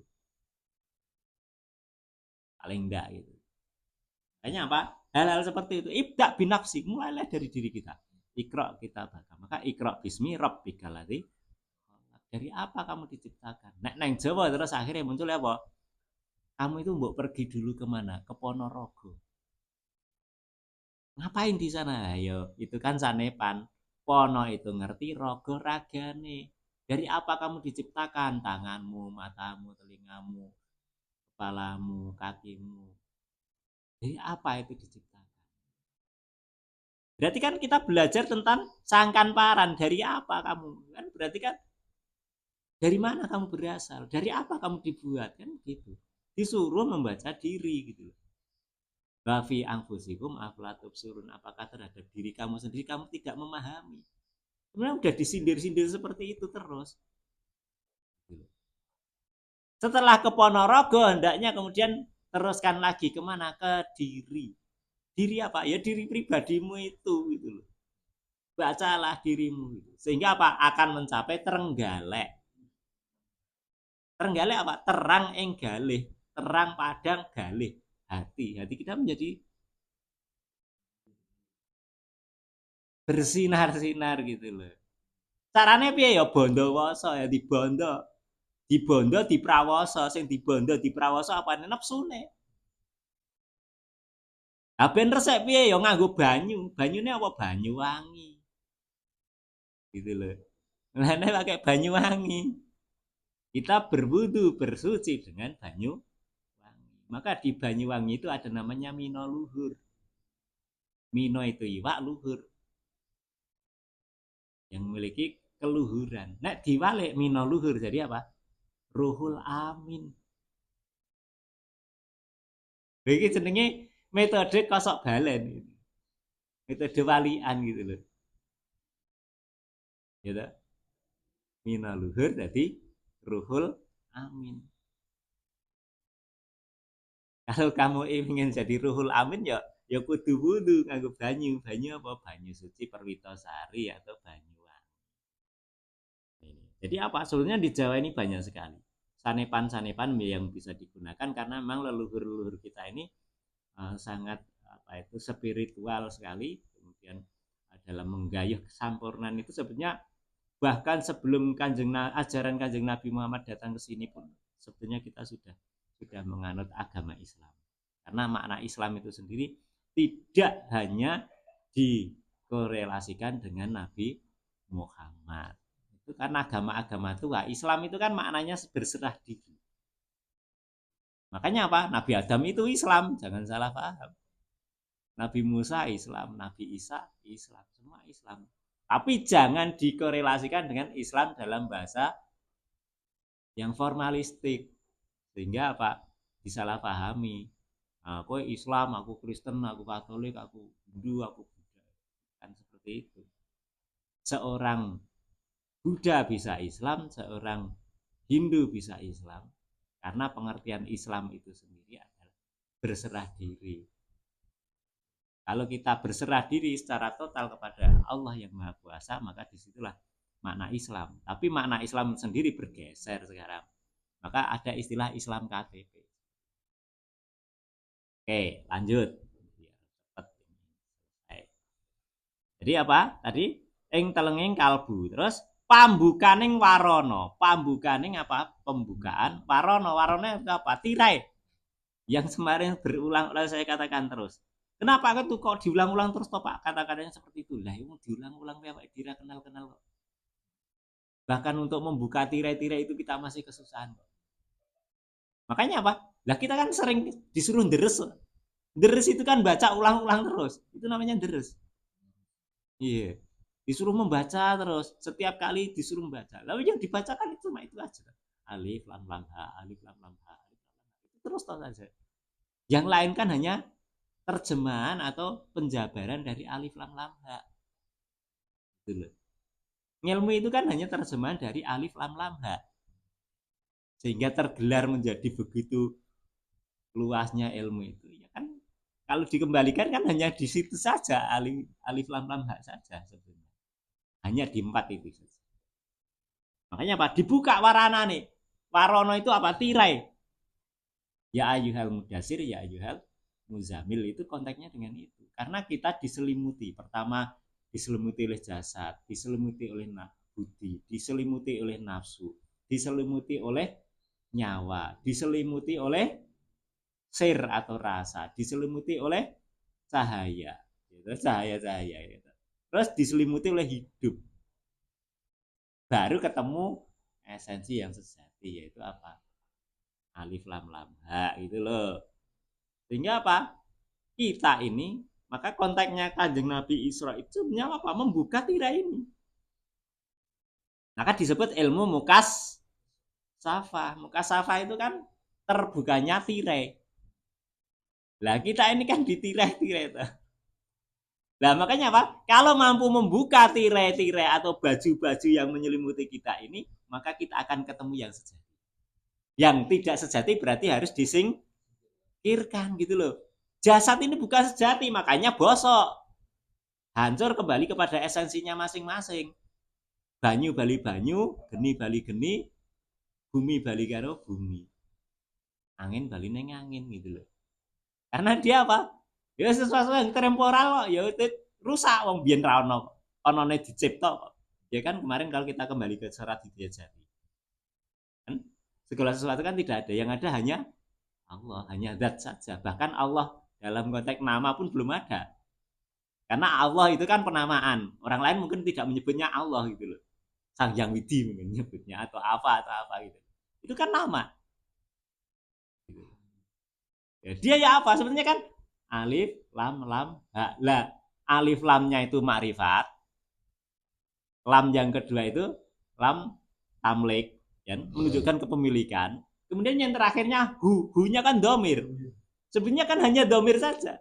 Paling enggak gitu. Makanya apa? Hal-hal seperti itu ibda binafsi mulailah dari diri kita. Iqra kita baca. Maka iqra bismi rabbikal ladzi. Dari apa kamu diciptakan? Nek neng Jawa terus akhirnya muncul apa? Kamu itu mau pergi dulu kemana? Ke Ponorogo. Ngapain di sana? Ayo, itu kan sanepan. Pono itu ngerti rogo ragane. Dari apa kamu diciptakan? Tanganmu, matamu, telingamu, kepalamu, kakimu. Dari apa itu diciptakan? Berarti kan kita belajar tentang sangkan paran. Dari apa kamu? Kan berarti kan dari mana kamu berasal? Dari apa kamu dibuat? Kan gitu. Disuruh membaca diri gitu. Wa fi anfusikum afala tubsirun, apakah terhadap diri kamu sendiri kamu tidak memahami. Sebenarnya udah disindir-sindir seperti itu terus. Setelah ke Ponorogo hendaknya kemudian teruskan lagi kemana? Ke diri. Diri apa? Ya diri pribadimu itu gitu loh. Bacalah dirimu gitu. Sehingga apa? Akan mencapai Trenggalek. Trenggalek apa? Terang ing galih, terang padang galih hati. Hati kita menjadi bersinar-sinar gitu loh. Caranya piye ya bondo wasa ya dibondo. Dibondo diprawoso, sing dibondo diprawoso apa nepsune. Lah ben resik piye ya nganggo banyu. Banyune apa? Banyu wangi. Gitu loh. Lah nek pakai banyu wangi, kita berwudu bersuci dengan banyu wangi. Maka di Banyuwangi itu ada namanya Mino Luhur. Mino itu iwak, luhur yang memiliki keluhuran. Nek diwalik Mino Luhur jadi apa? Ruhul Amin. Iki jenenge metode kosok balen. Metode walian gitu loh. Gitu. Mino Luhur jadi Ruhul Amin. Kalau kamu ingin jadi Ruhul Amin ya kudu wudu nganggo banyu. Banyu apa? Banyu suci Perwitasari atau banyu wangi. Jadi apa? Sebenarnya di Jawa ini banyak sekali sanepan-sanepan yang bisa digunakan karena memang leluhur-leluhur kita ini sangat apa itu spiritual sekali. Kemudian dalam menggayuh kesampurnaan itu sebenarnya bahkan sebelum ajaran Kanjeng Nabi Muhammad datang ke sini pun sebetulnya kita sudah menganut agama Islam. Karena makna Islam itu sendiri tidak hanya dikorelasikan dengan Nabi Muhammad. Itu karena agama-agama tua. Islam itu kan maknanya berserah diri. Makanya apa? Nabi Adam itu Islam, jangan salah paham. Nabi Musa Islam, Nabi Isa Islam, semua Islam. Tapi jangan dikorelasikan dengan Islam dalam bahasa yang formalistik. Sehingga apa? Disalahpahami. Aku Islam, aku Kristen, aku Katolik, aku Hindu, aku Buddha. Kan seperti itu. Seorang Buddha bisa Islam, seorang Hindu bisa Islam. Karena pengertian Islam itu sendiri adalah berserah diri. Kalau kita berserah diri secara total kepada Allah yang Maha Kuasa, maka disitulah makna Islam. Tapi makna Islam sendiri bergeser sekarang. Maka ada istilah Islam KTP. Oke, lanjut. Jadi apa? Tadi ing telenging kalbu. Terus pambukaning warana. Pambukaning apa? Pembukaan. Warana itu apa? Tirai. Yang kemarin berulang-ulang saya katakan terus. Kenapa itu kok diulang-ulang terus toh Pak? Kata-katanya seperti itu. Lah, itu diulang-ulang ya Pak, tidak kenal-kenal kok. Bahkan untuk membuka tirai-tirai itu kita masih kesusahan. Makanya apa? Lah kita kan sering disuruh deres. Deres itu kan baca ulang-ulang terus. Itu namanya deres. Iya. Disuruh membaca terus. Setiap kali disuruh membaca. Lalu yang dibacakan itu cuma itu aja. Alif lam lam ha, alif lam lam ha. Itu terus saja. Yang lain kan hanya terjemahan atau penjabaran dari alif lam lam ha. Gitu loh. Ilmu itu kan hanya terjemahan dari alif lam lam ha. Sehingga tergelar menjadi begitu luasnya ilmu itu. Ya kan kalau dikembalikan kan hanya di situ saja alif lam lam ha saja sebenarnya. Hanya di 4 itu saja. Makanya apa? Dibuka warana nih. Warono itu apa? Tirai. Ya ayuhal mudasir, ya ayuhal muzamil, itu konteksnya dengan itu. Karena kita diselimuti. Pertama diselimuti oleh jasad, diselimuti oleh budi, diselimuti oleh nafsu, diselimuti oleh nyawa, diselimuti oleh sir atau rasa, diselimuti oleh cahaya, gitu, cahaya-cahaya gitu. Terus diselimuti oleh hidup. Baru ketemu esensi yang sejati, yaitu apa? Alif lam lam ha, gitu loh. Sehingga apa? Kita ini, maka konteksnya Kanjeng Nabi Isra itu sebenarnya apa? Membuka tirai ini. Maka disebut ilmu mukas safa. Mukas safa itu kan terbukanya tirai. Lah kita ini kan ditirai-tirai. Nah makanya apa? Kalau mampu membuka tirai-tirai atau baju-baju yang menyelimuti kita ini, maka kita akan ketemu yang sejati. Yang tidak sejati berarti harus disingkirkan gitu loh. Jasad ini bukan sejati, makanya bosok. Hancur kembali kepada esensinya masing-masing. Banyu bali banyu, geni bali geni, bumi bali karo bumi. Angin bali neng angin gitu loh. Karena dia apa? Ya sesuatu yang temporal kok, ya itu rusak wong biyen ra ono. Onone dicipta kok. Ya kan kemarin kalau kita kembali ke surat Hidayat Jati. Kan segala sesuatu kan tidak ada, yang ada hanya Allah, hanya zat saja. Bahkan Allah dalam konteks nama pun belum ada. Karena Allah itu kan penamaan. Orang lain mungkin tidak menyebutnya Allah gitu loh. Sang Yang Widi mungkin menyebutnya atau apa gitu. Itu kan nama. Ya, dia ya apa? Sebenarnya kan alif, lam, ha. Lah, alif lamnya itu makrifat, lam yang kedua itu lam tamlik, ya, menunjukkan kepemilikan. Kemudian yang terakhirnya hu-nya kan domir. Sebenarnya kan hanya domir saja.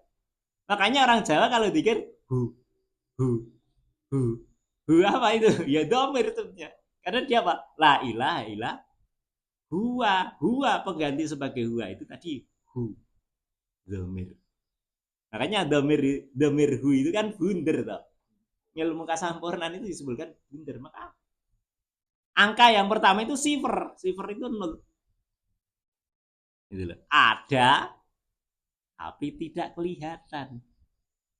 Makanya orang Jawa kalau dikir hu, hu, hu apa itu? Ya domir sebenarnya. Karena dia apa? La ilaha ilah huwa pengganti sebagai huwa itu tadi hu, domir. Makanya domir hu itu kan bunder toh. Ilmu kasampurnaan itu disebutkan bunder. Maka angka yang pertama itu sifar itu nol. Gitu loh. Ada tapi tidak kelihatan.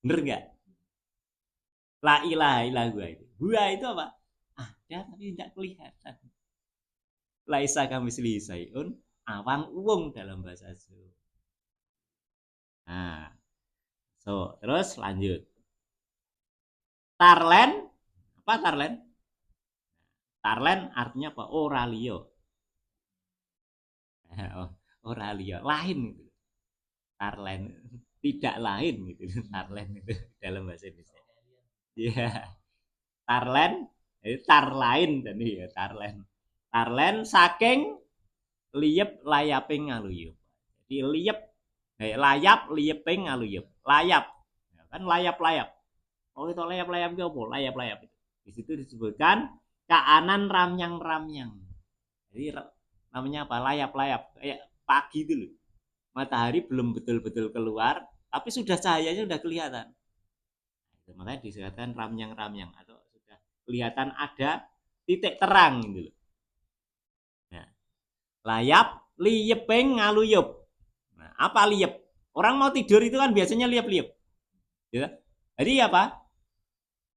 Bener nggak? La ilaha illallah gua itu. Gua itu apa? Ada tapi tidak kelihatan. Laisa kami sayun awang uwung dalam bahasa Jawa. Nah, terus lanjut. Tarlen, apa Tarlen? Tarlen artinya apa? Oralio. Oralio, lain gitu. Tarlen, tidak lain gitu. Tarlen itu dalam bahasa Indonesia. Iya. Tarlen, tar lain tadi ya Tarlen. Tarlen saking liep layaping ngaluyup. Jadi liep layap lieping ngaluyup. Layap. Ya, kan layap-layap. Oh itu layap-layap ke apa? Layap-layap itu. Di situ disebutkan kaanan ramyang-ramyang. Jadi namanya apa? Layap-layap. Kayak pagi itu loh. Matahari belum betul-betul keluar, tapi sudah cahayanya sudah kelihatan. Makanya disebutkan ramyang-ramyang atau sudah kelihatan ada titik terang gitu loh. Nah, layap liyepeng ngaluyup. Nah, apa liyep? Orang mau tidur itu kan biasanya liep-liep. Ya. Jadi apa?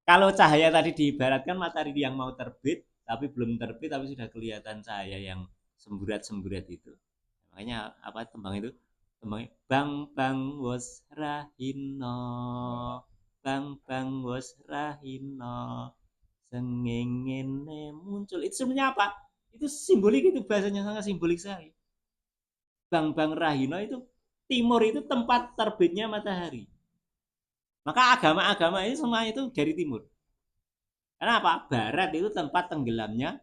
Kalau cahaya tadi diibaratkan matahari yang mau terbit, tapi belum terbit, tapi sudah kelihatan cahaya yang semburat-semburat itu. Makanya apa tembang itu? Tembang bang bang was rahino, bang bang was rahino, sengengene muncul. Itu sebenarnya apa? Itu simbolik itu bahasanya sangat simbolik sekali. Bang bang rahino itu timur itu tempat terbitnya matahari. Maka agama-agama ini semua itu dari timur. Kenapa? Barat itu tempat tenggelamnya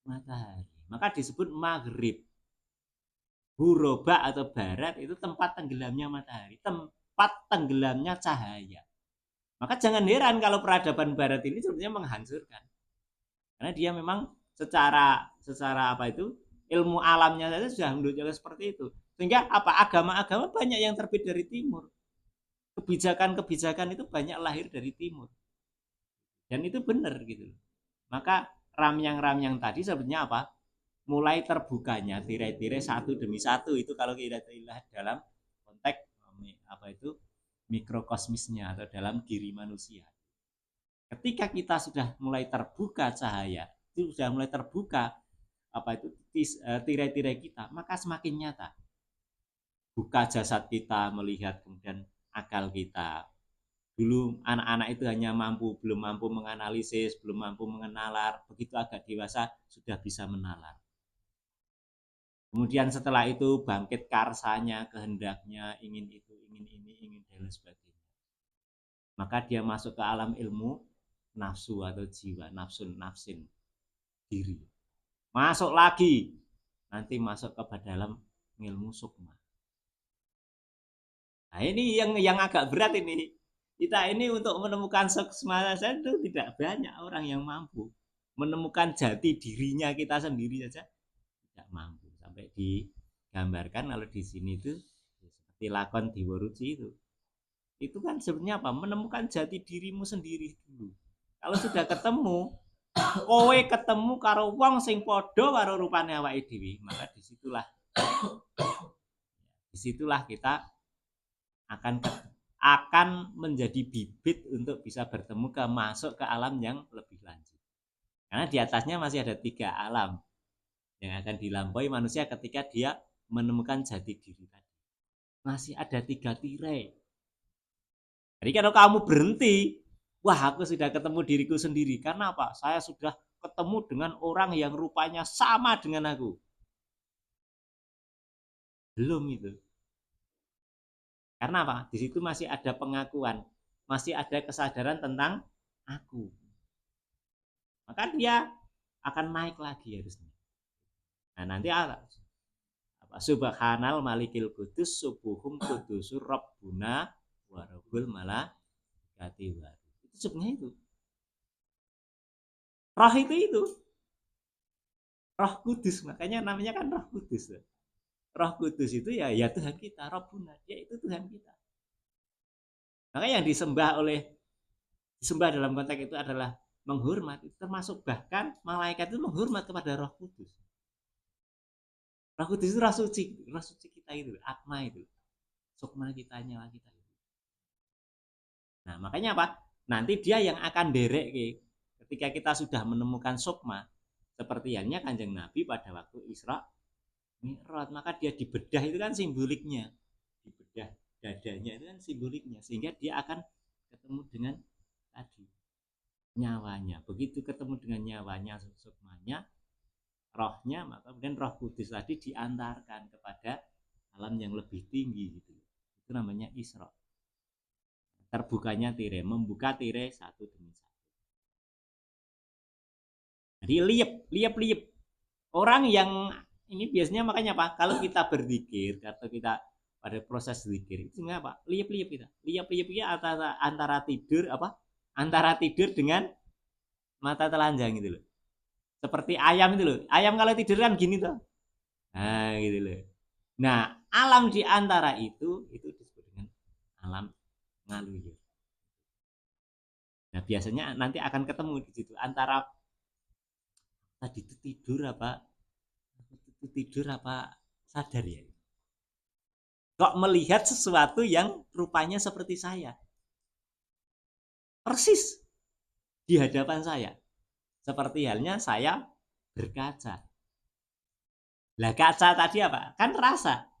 matahari. Maka disebut maghrib. Huroba atau barat itu tempat tenggelamnya matahari, tempat tenggelamnya cahaya. Maka jangan heran kalau peradaban barat ini sebenarnya menghancurkan. Karena dia memang secara apa itu ilmu alamnya saja sudah menunjukkan seperti itu. Sehingga apa agama-agama banyak yang terbit dari timur. Kebijakan-kebijakan itu banyak lahir dari timur. Dan itu benar gitu. Maka ramyang-ramyang tadi sebenarnya apa? Mulai terbukanya tirai-tirai satu demi satu itu kalau kita lihat dalam konteks apa itu mikrokosmisnya atau dalam diri manusia. Ketika kita sudah mulai terbuka cahaya, itu sudah mulai terbuka apa itu tirai-tirai kita, maka semakin nyata. Buka jasad kita melihat kemudian akal kita. Dulu anak-anak itu hanya belum mampu menganalisis, belum mampu mengenalar. Begitu agak dewasa sudah bisa menalar. Kemudian setelah itu bangkit karsanya, kehendaknya, ingin itu, ingin ini, ingin dan sebagainya. Maka dia masuk ke alam ilmu nafsu atau jiwa, nafsin, diri. Masuk lagi, nanti masuk ke dalam ilmu sukma. Nah, ini yang agak berat ini. Kita ini untuk menemukan sukma saja itu tidak banyak orang yang mampu menemukan jati dirinya kita sendiri saja tidak mampu. Sampai digambarkan kalau di sini itu seperti lakon Diworuci itu kan sebenarnya apa? Menemukan jati dirimu sendiri dulu. Kalau sudah ketemu, kowe ketemu karo wong sing podo karo rupane awake dhewe, maka disitulah kita akan menjadi bibit untuk bisa bertemu masuk ke alam yang lebih lanjut. Karena di atasnya masih ada 3 alam yang akan dilampaui manusia ketika dia menemukan jati diri tadi. Masih ada 3 tirai. Jadi kalau kamu berhenti, wah aku sudah ketemu diriku sendiri. Karena apa? Saya sudah ketemu dengan orang yang rupanya sama dengan aku. Belum itu. Karena apa? Di situ masih ada pengakuan, masih ada kesadaran tentang aku. Maka dia akan naik lagi harusnya. Nah nanti apa? Subhanal malikil kudus subuhum kudusur rabbuna warabul malaikati waru. Itu sebenarnya itu. Roh itu. Roh kudus, makanya namanya kan roh kudus. Roh kudus itu ya Tuhan kita, Rabbuna, dia itu Tuhan kita. Maka yang disembah dalam konteks itu adalah menghormat, termasuk bahkan malaikat itu menghormat kepada Roh Kudus. Roh Kudus itu roh suci kita itu, atma itu, sukma kita, nyawa kita itu. Nah makanya apa? Nanti dia yang akan derek ketika kita sudah menemukan sukma, seperti halnya Kanjeng Nabi pada waktu Isra Mi'raj, maka dia dibedah itu kan simboliknya, dibedah dadanya itu kan simboliknya, sehingga dia akan ketemu dengan tadi nyawanya. Begitu ketemu dengan nyawanya, sukmanya, rohnya, maka kemudian Roh Kudus tadi diantarkan kepada alam yang lebih tinggi gitu. Itu namanya Isra. Terbukanya tirai, membuka tirai satu demi satu. Jadi liep. Orang yang ini biasanya makanya apa? Kalau kita berzikir atau kita pada proses zikir itu apa? Liap kita. Liap ya antara tidur apa? Antara tidur dengan mata telanjang gitu loh. Seperti ayam itu loh. Ayam kalau tidur kan gini tuh. Nah, gitu loh. Nah, alam di antara itu disebut dengan alam ngaluyur. Nah, biasanya nanti akan ketemu di situ antara tadi itu tidur apa sadar ya. Kok melihat sesuatu yang rupanya seperti saya. Persis di hadapan saya. Seperti halnya saya berkaca. Lah kaca tadi apa? Kan rasa.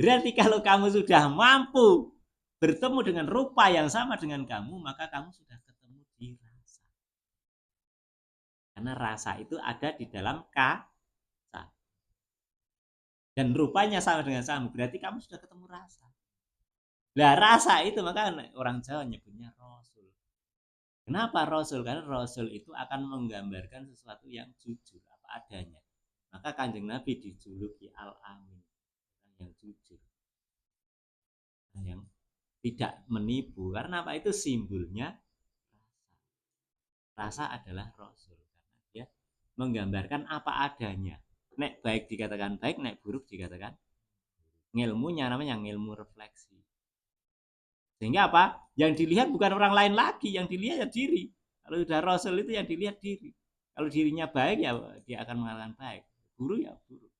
Berarti kalau kamu sudah mampu bertemu dengan rupa yang sama dengan kamu, maka kamu sudah ketemu di rasa. Karena rasa itu ada di dalam kaca. Dan rupanya sama dengan kamu, berarti kamu sudah ketemu rasa. Lah rasa itu maka orang Jawa nyebutnya rasul. Kenapa rasul? Karena rasul itu akan menggambarkan sesuatu yang jujur apa adanya. Maka Kanjeng Nabi dijuluki Al-Amin, yang jujur, yang tidak menipu. Karena apa? Itu simbolnya rasa adalah rasul karena dia menggambarkan apa adanya. Nek baik dikatakan baik, nek buruk dikatakan ngilmunya namanya ngilmu refleksi. Sehingga apa? Yang dilihat bukan orang lain lagi, yang dilihat ya diri. Kalau sudah rasul itu yang dilihat diri. Kalau dirinya baik ya dia akan mengatakan baik. Buruk ya buruk.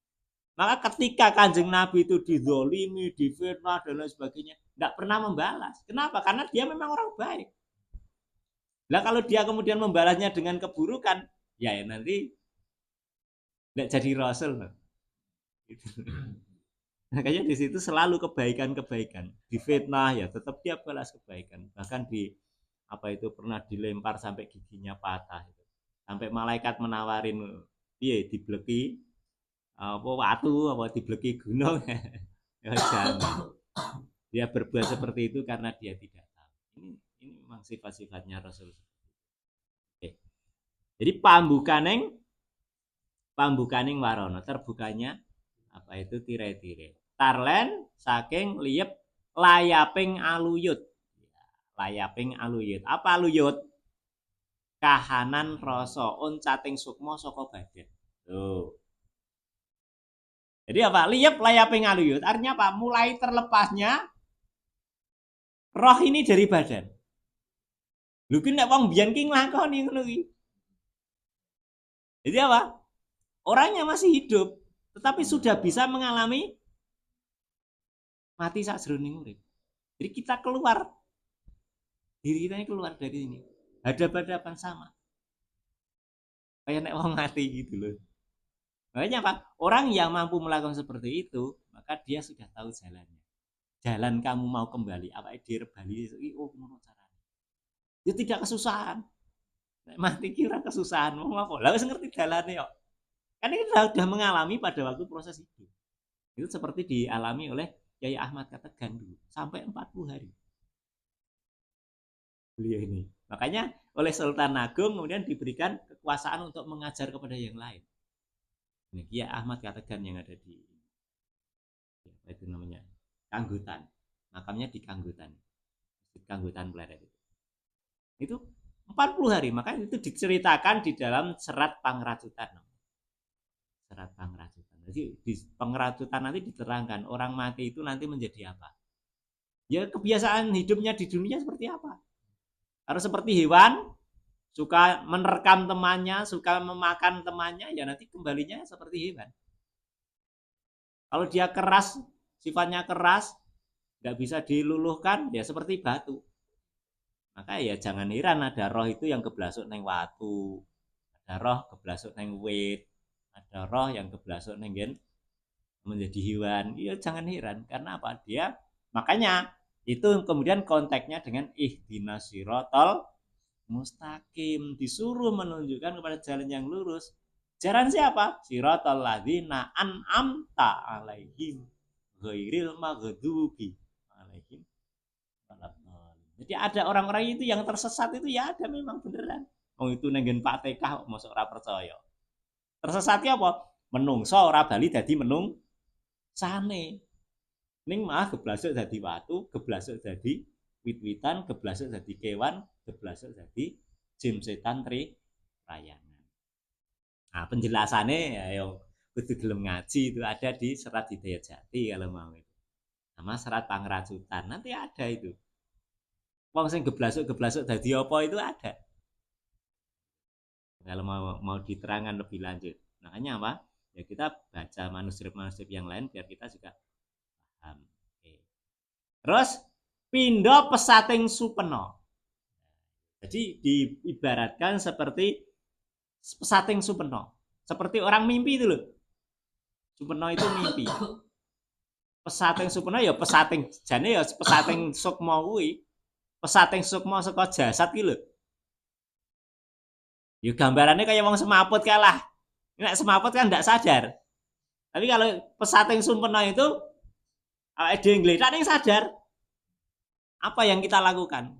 Maka ketika Kanjeng Nabi itu dizolimi, difitnah dan lain sebagainya, tidak pernah membalas. Kenapa? Karena dia memang orang baik. Nah kalau dia kemudian membalasnya dengan keburukan, ya nanti tidak jadi rasul. Makanya di situ selalu kebaikan-kebaikan. Difitnah ya tetap dia balas kebaikan. Bahkan pernah dilempar sampai giginya patah. Sampai malaikat menawarin dia dibleki watu apa dibleki gunung. Ya jangan. Dia berbuat seperti itu karena dia tidak tahu. Ini memang sifat-sifatnya Rasul. Oke. Jadi pambukaning warono terbukanya apa itu tirai-tirai. Tarlen saking liep layaping aluyut. Layaping aluyut. Apa aluyut? Kahanan rasa oncating sukma saka badan. Tuh. Jadi apa? Liap layaping aluyut. Artinya apa? Mulai terlepasnya roh ini dari badan. Lho ki nek wong biyen ki nglakoni ngono ki. Jadi apa? Orangnya masih hidup, tetapi sudah bisa mengalami mati saat jroning urip. Jadi kita keluar, diri kita ini keluar dari ini. Hadap-hadapan sama. Kayak nek wong mati gitu loh. Makanya apa? Orang yang mampu melakukan seperti itu, maka dia sudah tahu jalannya. Jalan kamu mau kembali, apa dia bali oh ngono caranya. Ya tidak kesusahan. Nek mati kira kesusahan, mau apa? Lah wis ngerti jalannya kok. Kan ini sudah mengalami pada waktu proses itu. Itu seperti dialami oleh Kyai Ahmad Kategan dulu sampai 40 hari. Beliau ini. Makanya oleh Sultan Agung kemudian diberikan kekuasaan untuk mengajar kepada yang lain. Ini Kyai Ahmad Kategan yang ada di apa itu namanya? Kanggutan. Makamnya di Kanggutan. Di Kanggutan Pleret itu. Itu 40 hari, makanya itu diceritakan di dalam serat Pangracutan. Serat Pangracutan. Jadi di Pangracutan nanti diterangkan orang mati itu nanti menjadi apa. Ya kebiasaan hidupnya di dunia seperti apa. Harus seperti hewan, suka menerkam temannya, suka memakan temannya, ya nanti kembalinya seperti hewan. Kalau dia keras, sifatnya keras, nggak bisa diluluhkan, ya seperti batu. Maka ya jangan heran ada roh itu yang keblasuk neng watu, ada roh keblasuk neng wit, ada roh yang keblasuk neng menjadi hewan. Iya jangan heran karena apa? Dia makanya itu kemudian konteksnya dengan ihdinas sirotol mustaqim, disuruh menunjukkan kepada jalan yang lurus. Jalan siapa? Sirotol ladzina an'amta alaihim ghairil maghdubi alaihim. Jadi ada orang-orang itu yang tersesat itu ya ada memang beneran. Oh itu nenggen Fatihah masuk ora percaya. Tersesatnya apa? Menungso ora bali dadi menung sane. Ning mah geblasuk dadi watu, geblasuk dadi wit-witan, geblasuk dadi kewan, geblasuk dadi jin setan tri rayangan. Nah, penjelasannya ya yang kudu gelem ngaji itu ada di serat Hidayat Jati kalau mau itu. Sama serat Pangracutan nanti ada itu. Wong sing geblasuk dadi apa itu ada. Kalau mau diterangkan lebih lanjut. Makanya apa? Ya kita baca manuskrip-manuskrip yang lain biar kita juga paham. Oke. Terus pindo pesating supeno. Jadi diibaratkan seperti pesating supeno. Seperti orang mimpi itu loh. Supeno itu mimpi. Pesating supeno ya pesating jane ya pesating sukma kuwi. Pesating sukma saka jasad ki lho. Ya gambarannya kayak wong semaput kalah. Nek semaput kan enggak sadar. Tapi kalau pesating sumpena itu awake dhewe ngletak ning sadar. Apa yang kita lakukan?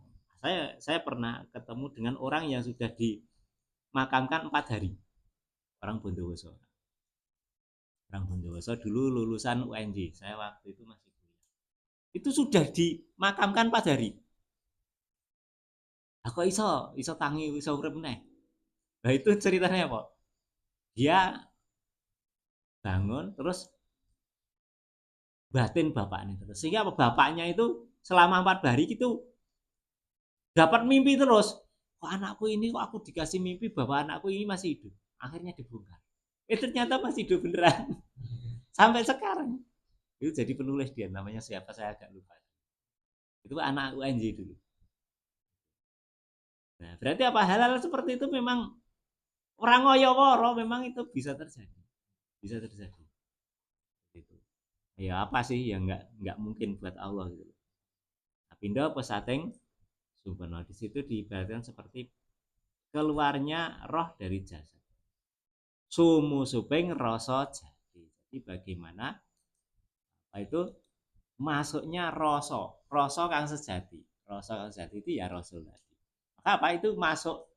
Saya pernah ketemu dengan orang yang sudah dimakamkan 4 hari. Orang Bondowoso. Orang Bondowoso dulu lulusan UNJ. Saya waktu itu masih kuliah. Itu sudah dimakamkan 4 hari. Lah kok iso tangi iso urip meneh. Nah itu ceritanya apa? Dia bangun terus batin bapaknya terus. Sehingga apa? Bapaknya itu selama 4 hari itu dapat mimpi terus. Kok anakku ini kok aku dikasih mimpi bahwa anakku ini masih hidup. Akhirnya dibongkar. Ternyata masih hidup beneran. Sampai sekarang. Itu jadi penulis dia namanya siapa saya agak lupa. Itu anak UNJ dulu. Nah, berarti apa hal-hal seperti itu memang orang ngoyo-woro memang itu bisa terjadi. Bisa terjadi. Gitu. Ya apa sih yang nggak mungkin buat Allah gitu. Pindo pesating supeno di situ diibaratkan seperti keluarnya roh dari jasad. Sumu suping rasa jadi. Jadi bagaimana apa itu masuknya rasa kang sejati. Rasa kang sejati itu ya rasul tadi. Maka apa itu masuk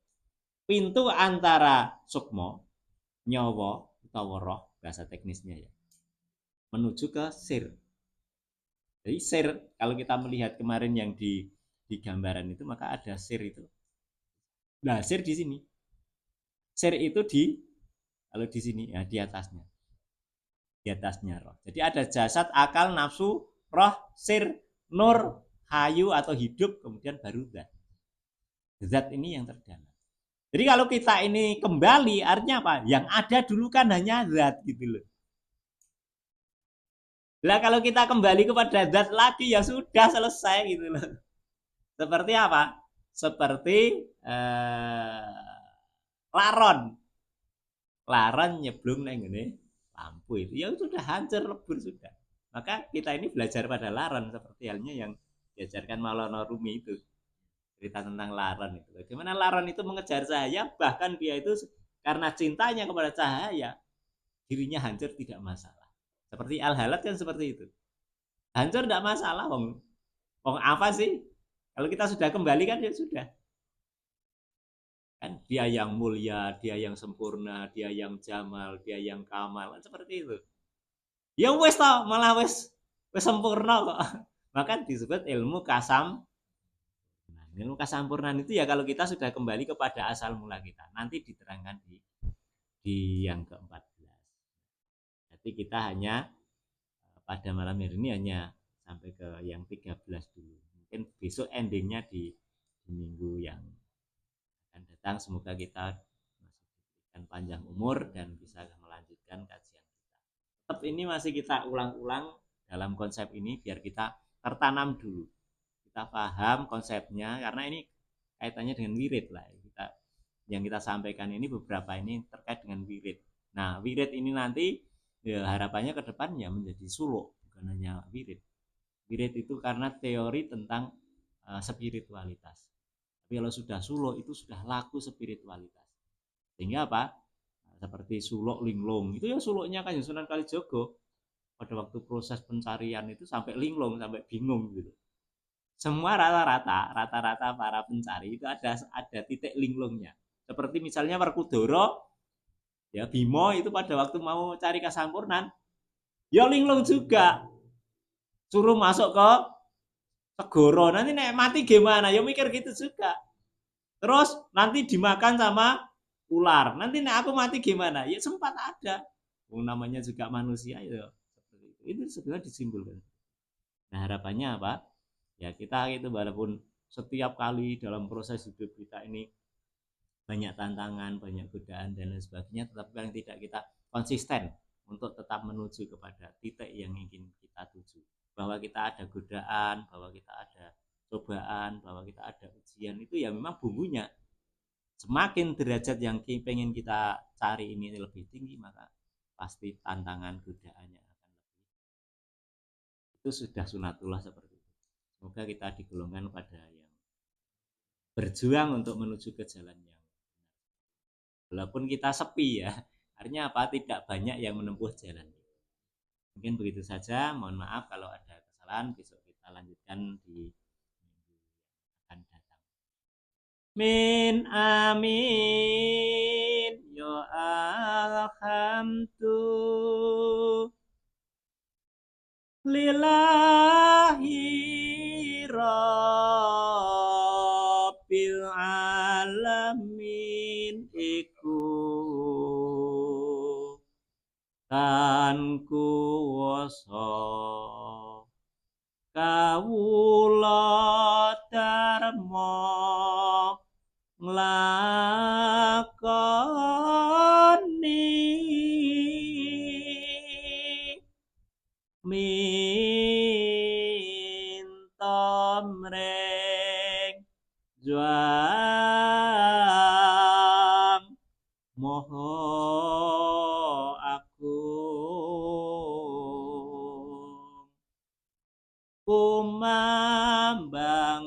pintu antara sukmo, nyawa atau roh bahasa teknisnya ya menuju ke sir. Jadi sir, kalau kita melihat kemarin yang di gambaran itu, maka ada sir itu. Nah, sir di sini. Sir itu di, kalau di sini ya di atasnya. Di atasnya roh. Jadi ada jasad, akal, nafsu, roh, sir, nur, hayu atau hidup, kemudian baru zat. Zat ini yang terdalam. Jadi kalau kita ini kembali, artinya apa? Yang ada dulu kan hanya zat gitu loh. Lah kalau kita kembali kepada zat lagi ya sudah selesai gitu loh. Seperti apa? Seperti laron. Laron nyeblung neng ini lampu itu ya sudah hancur lebur sudah. Maka kita ini belajar pada laron seperti halnya yang diajarkan Maulana Rumi itu. Cerita tentang laron itu. Bagaimana laron itu mengejar cahaya, bahkan dia itu karena cintanya kepada cahaya, dirinya hancur tidak masalah. Seperti Al-Halat kan seperti itu. Hancur tidak masalah, wong. Wong apa sih? Kalau kita sudah kembali kan ya sudah. Kan dia yang mulia, dia yang sempurna, dia yang jamal, dia yang kamal, kan seperti itu. Ya wes toh, malah wes sempurna kok. Maka disebut ilmu kasam. Nah, ilmu kasampurnaan itu ya kalau kita sudah kembali kepada asal mula kita. Nanti diterangkan di yang ke-14. Jadi kita hanya pada malam hari ini hanya sampai ke yang 13 dulu. Mungkin besok endingnya di minggu yang akan datang. Semoga kita masih diberikan panjang umur dan bisa melanjutkan kajian kita. Tetap ini masih kita ulang-ulang dalam konsep ini biar kita tertanam dulu. Kita paham konsepnya karena ini kaitannya dengan wirid lah. Yang kita sampaikan ini beberapa ini terkait dengan wirid. Nah, wirid ini nanti ya, harapannya ke depan ya menjadi suluk, bukan hanya wirid. Wirid itu karena teori tentang spiritualitas. Tapi kalau sudah suluk itu sudah laku spiritualitas. Sehingga apa? Seperti suluk linglung. Itu ya suluknya kan Sunan Kalijogo. Pada waktu proses pencarian itu sampai linglung, sampai bingung gitu. Semua rata-rata para pencari itu ada titik linglungnya. Seperti misalnya Werkudara, ya Bimo itu pada waktu mau cari kesampurnan, ya linglung juga. Suruh masuk ke segoro, nanti nek mati gimana? Ya mikir gitu juga. Terus nanti dimakan sama ular. Nanti nek aku mati gimana? Ya sempat ada. Namanya juga manusia ya. Itu sebenarnya disimpulkan. Nah harapannya apa? Ya kita itu walaupun setiap kali dalam proses hidup kita ini banyak tantangan, banyak godaan dan lain sebagainya, tetapi paling tidak kita konsisten untuk tetap menuju kepada titik yang ingin kita tuju. Bahwa kita ada godaan, bahwa kita ada cobaan, bahwa kita ada ujian, itu ya memang bumbunya. Semakin derajat yang pengen kita cari ini lebih tinggi, maka pasti tantangan godaannya akan lebih. Itu sudah sunatullah seperti itu. Semoga kita digolongkan pada yang berjuang untuk menuju ke jalan yang walaupun kita sepi ya. Artinya apa? Tidak banyak yang menempuh jalan. Mungkin begitu saja. Mohon maaf kalau ada kesalahan. Besok kita lanjutkan di minggu yang akan datang. Min amin. Yo alhamdu. Lillahi rabbil alamin iku kan kuwasa kawula dharma nglakoni minta mreng juang moho aku kumambang